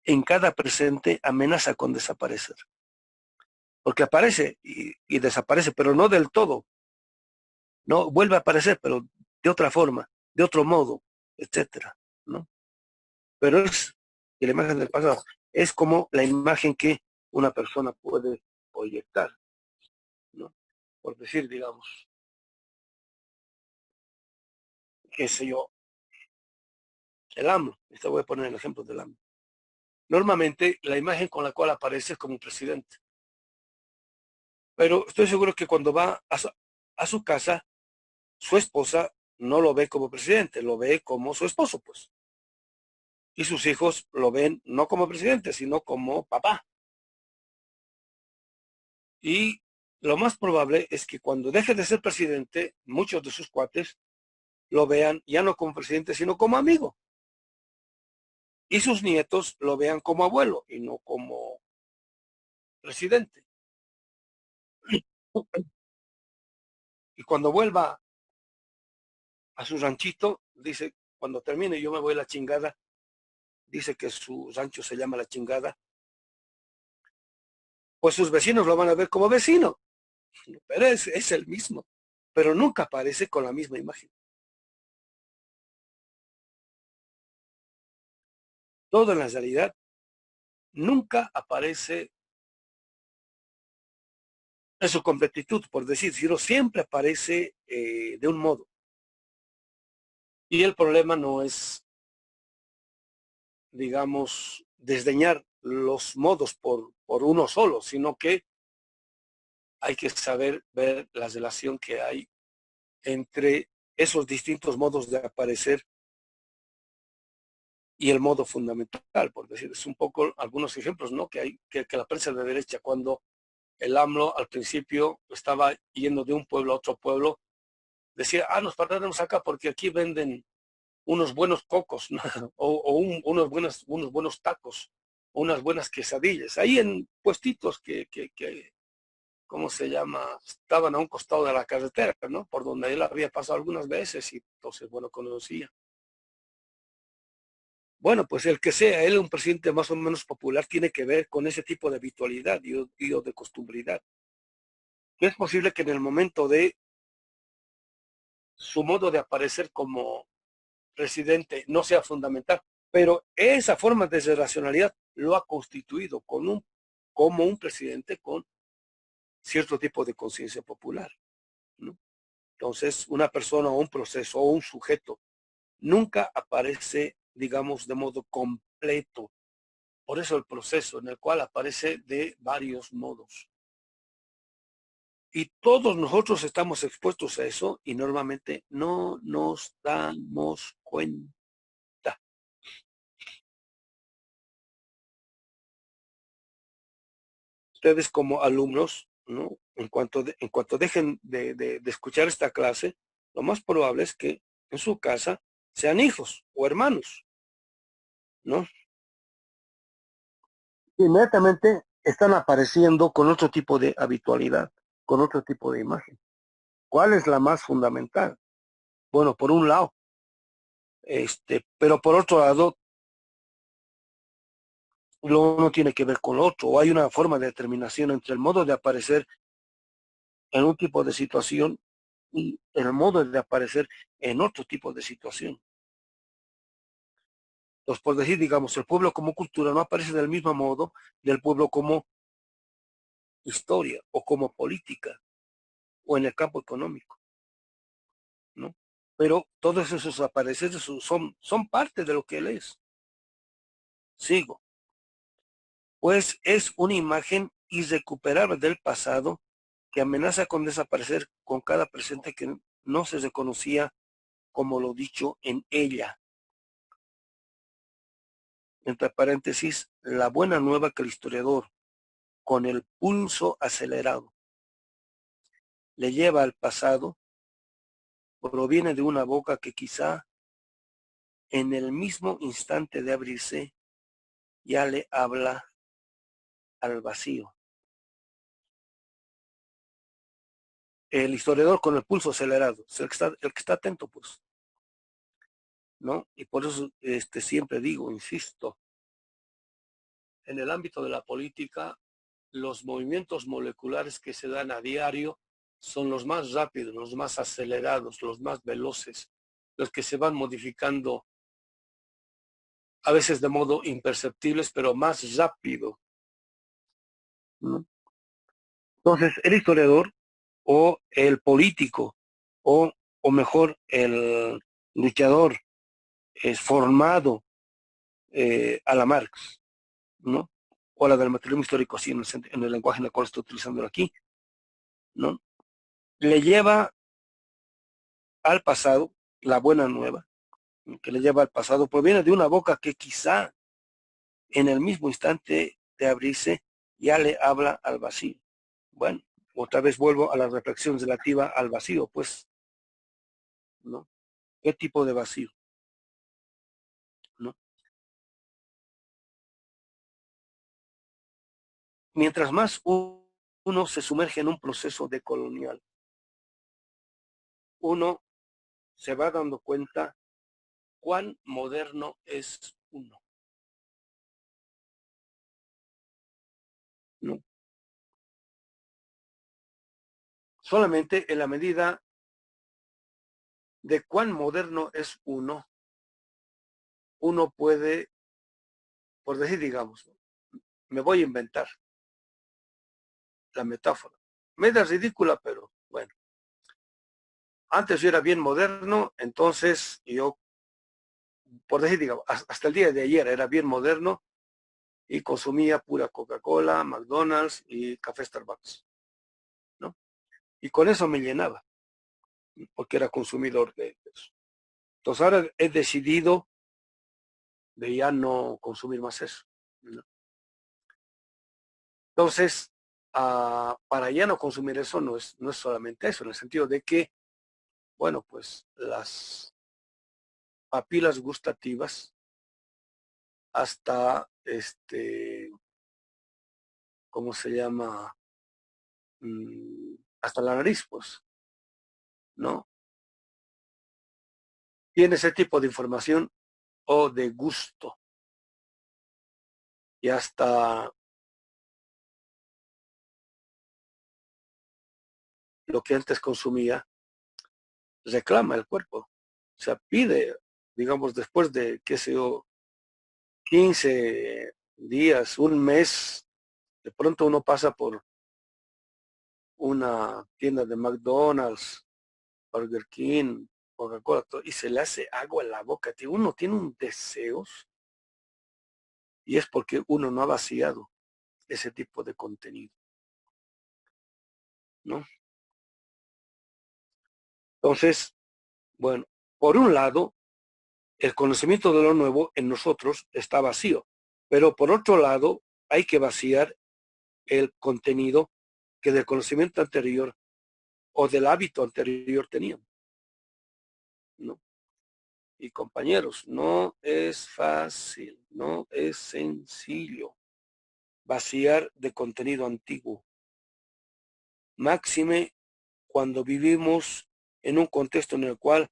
en cada presente amenaza con desaparecer. Porque aparece y desaparece, pero no del todo. No vuelve a aparecer, pero de otra forma, de otro modo, etcétera, ¿no? Pero es y la imagen del pasado es como la imagen que una persona puede proyectar, ¿no? Por decir, digamos, qué sé yo, el AMLO. Te voy a poner el ejemplo del AMLO. Normalmente la imagen con la cual aparece es como un presidente, pero estoy seguro que cuando va a su casa, su esposa no lo ve como presidente, lo ve como su esposo, pues. Y sus hijos lo ven no como presidente, sino como papá. Y lo más probable es que cuando deje de ser presidente, muchos de sus cuates lo vean ya no como presidente, sino como amigo. Y sus nietos lo vean como abuelo y no como presidente. Y cuando vuelva a su ranchito, dice, cuando termine yo me voy a la chingada, dice que su rancho se llama La Chingada, pues sus vecinos lo van a ver como vecino, pero es el mismo, pero nunca aparece con la misma imagen. Todo en la realidad nunca aparece en su completitud, por decir, sino siempre aparece de un modo. Y el problema no es, digamos, desdeñar los modos por uno solo, sino que hay que saber ver la relación que hay entre esos distintos modos de aparecer y el modo fundamental, por decir, es un poco algunos ejemplos, ¿no? Que hay que la prensa de derecha, cuando el AMLO al principio estaba yendo de un pueblo a otro pueblo, decía, nos paramos acá porque aquí venden unos buenos cocos, ¿no? Unos buenos tacos, unas buenas quesadillas, ahí en puestitos que ¿cómo se llama? Estaban a un costado de la carretera, ¿no? Por donde él había pasado algunas veces y entonces, bueno, conocía. Bueno, pues el que sea él un presidente más o menos popular tiene que ver con ese tipo de habitualidad y de costumbridad. Es posible que en el momento de su modo de aparecer como presidente no sea fundamental, pero esa forma de racionalidad lo ha constituido como un presidente con cierto tipo de conciencia popular, ¿no? Entonces, una persona o un proceso o un sujeto nunca aparece, digamos, de modo completo. Por eso el proceso en el cual aparece de varios modos. Y todos nosotros estamos expuestos a eso y normalmente no nos damos cuenta. Ustedes como alumnos, ¿no? En cuanto dejen de escuchar esta clase, lo más probable es que en su casa sean hijos o hermanos, ¿no? Inmediatamente están apareciendo con otro tipo de habitualidad, con otro tipo de imagen. ¿Cuál es la más fundamental? Bueno, por un lado, pero por otro lado, lo uno tiene que ver con lo otro, o hay una forma de determinación entre el modo de aparecer en un tipo de situación y el modo de aparecer en otro tipo de situación. Entonces, por decir, digamos, el pueblo como cultura no aparece del mismo modo del pueblo como historia o como política o en el campo económico, ¿no? Pero todos esos apareceres son parte de lo que él es. Sigo. Pues es una imagen irrecuperable del pasado que amenaza con desaparecer con cada presente que no se reconocía como lo dicho en ella. Entre paréntesis, la buena nueva que el historiador, con el pulso acelerado, le lleva al pasado, proviene de una boca que quizá en el mismo instante de abrirse ya le habla al vacío. El historiador con el pulso acelerado, el que está atento, pues, ¿no? Y por eso siempre digo, insisto, en el ámbito de la política, los movimientos moleculares que se dan a diario son los más rápidos, los más acelerados, los más veloces, los que se van modificando a veces de modo imperceptibles, pero más rápido, ¿no? Entonces, el historiador o el político o mejor el luchador es formado a la Marx, ¿no? O a la del materialismo histórico, así en el lenguaje en el cual estoy utilizándolo aquí, ¿no? Le lleva al pasado la buena nueva, que le lleva al pasado, proviene de una boca que quizá en el mismo instante de abrirse ya le habla al vacío. Bueno, otra vez vuelvo a la reflexión relativa al vacío, pues, ¿no? ¿Qué tipo de vacío? ¿No? Mientras más uno se sumerge en un proceso decolonial, uno se va dando cuenta cuán moderno es uno, ¿no? Solamente en la medida de cuán moderno es uno puede, por decir, digamos, me voy a inventar la metáfora. Media ridícula, pero bueno. Antes yo era bien moderno, entonces yo, por decir, digamos, hasta el día de ayer era bien moderno y consumía pura Coca-Cola, McDonald's y café Starbucks, ¿no? Y con eso me llenaba, porque era consumidor de eso. Entonces ahora he decidido de ya no consumir más eso, ¿no? Entonces, para ya no consumir eso no es solamente eso, en el sentido de que, bueno, pues las papilas gustativas hasta ¿cómo se llama? Hasta la nariz, pues, ¿no? Tiene ese tipo de información o de gusto. Y hasta lo que antes consumía, reclama el cuerpo. O sea, pide, digamos, después de, qué sé yo, 15 días, un mes, de pronto uno pasa por una tienda de McDonald's, Burger King, Coca-Cola, y se le hace agua en la boca. Uno tiene un deseo y es porque uno no ha vaciado ese tipo de contenido, ¿no? Entonces, bueno, por un lado, el conocimiento de lo nuevo en nosotros está vacío, pero por otro lado, hay que vaciar el contenido que del conocimiento anterior o del hábito anterior teníamos, ¿no? Y compañeros, no es fácil, no es sencillo vaciar de contenido antiguo. Máxime cuando vivimos en un contexto en el cual,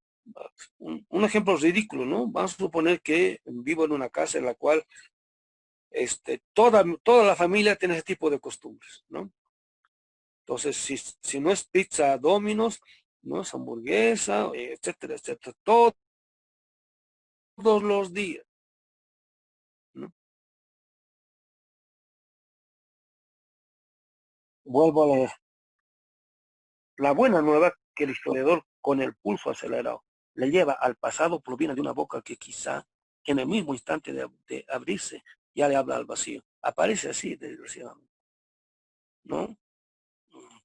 un ejemplo ridículo, ¿no? Vamos a suponer que vivo en una casa en la cual toda la familia tiene ese tipo de costumbres, ¿no? Entonces, si no es pizza Domino's, no es hamburguesa, etcétera, etcétera, todos los días, ¿no? Vuelvo a leer. La buena nueva que el historiador con el pulso acelerado le lleva al pasado proviene de una boca que quizá en el mismo instante de abrirse ya le habla al vacío. Aparece así, desgraciadamente, ¿no?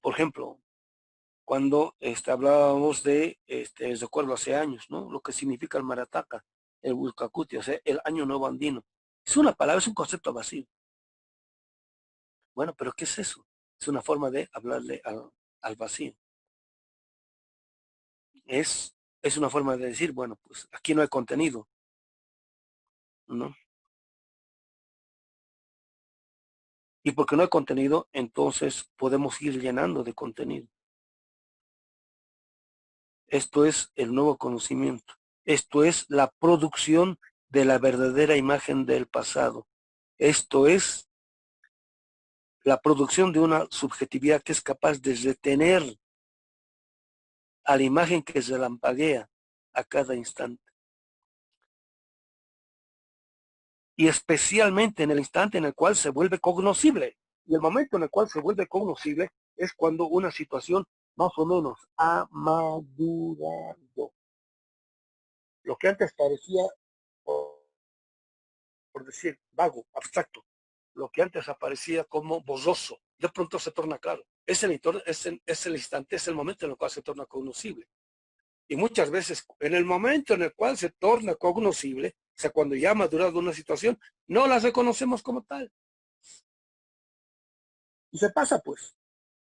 Por ejemplo, cuando hablábamos de, recuerdo hace años, ¿no? Lo que significa el marataca, el Wilcacuti, o sea, el año nuevo andino. Es una palabra, es un concepto vacío. Bueno, pero ¿qué es eso? Es una forma de hablarle al vacío. Es es una forma de decir, bueno, pues aquí no hay contenido, ¿no? Y porque no hay contenido, entonces podemos ir llenando de contenido. Esto es el nuevo conocimiento. Esto es la producción de la verdadera imagen del pasado. Esto es la producción de una subjetividad que es capaz de retener a la imagen que se lampaguea a cada instante. Y especialmente en el instante en el cual se vuelve cognoscible. Y el momento en el cual se vuelve cognoscible es cuando una situación más o menos ha madurado. Lo que antes parecía, por decir, vago, abstracto, lo que antes aparecía como borroso, de pronto se torna claro. Es el instante, es el momento en el cual se torna cognoscible. Y muchas veces, en el momento en el cual se torna cognoscible, o sea, cuando ya ha madurado una situación, no la reconocemos como tal. Y se pasa, pues.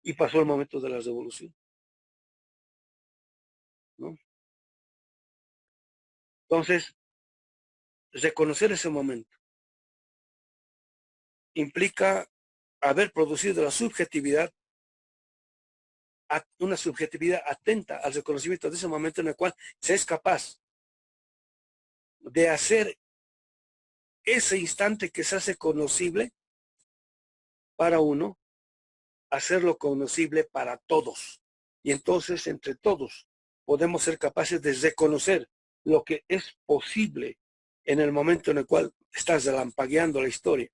Y pasó el momento de la revolución, ¿no? Entonces, reconocer ese momento implica haber producido la subjetividad, una subjetividad atenta al reconocimiento de ese momento en el cual se es capaz de hacer ese instante que se hace conocible para uno, hacerlo conocible para todos. Y entonces, entre todos, podemos ser capaces de reconocer lo que es posible en el momento en el cual estás relampagueando la historia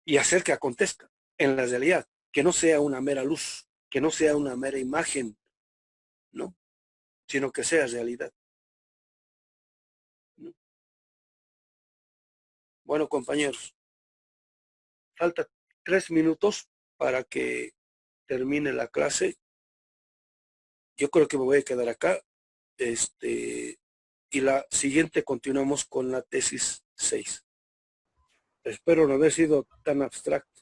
y hacer que acontezca en la realidad, que no sea una mera luz, que no sea una mera imagen, ¿no? Sino que sea realidad, ¿no? Bueno, compañeros, falta 3 minutos para que termine la clase. Yo creo que me voy a quedar acá. Y la siguiente continuamos con la tesis 6. Espero no haber sido tan abstracto.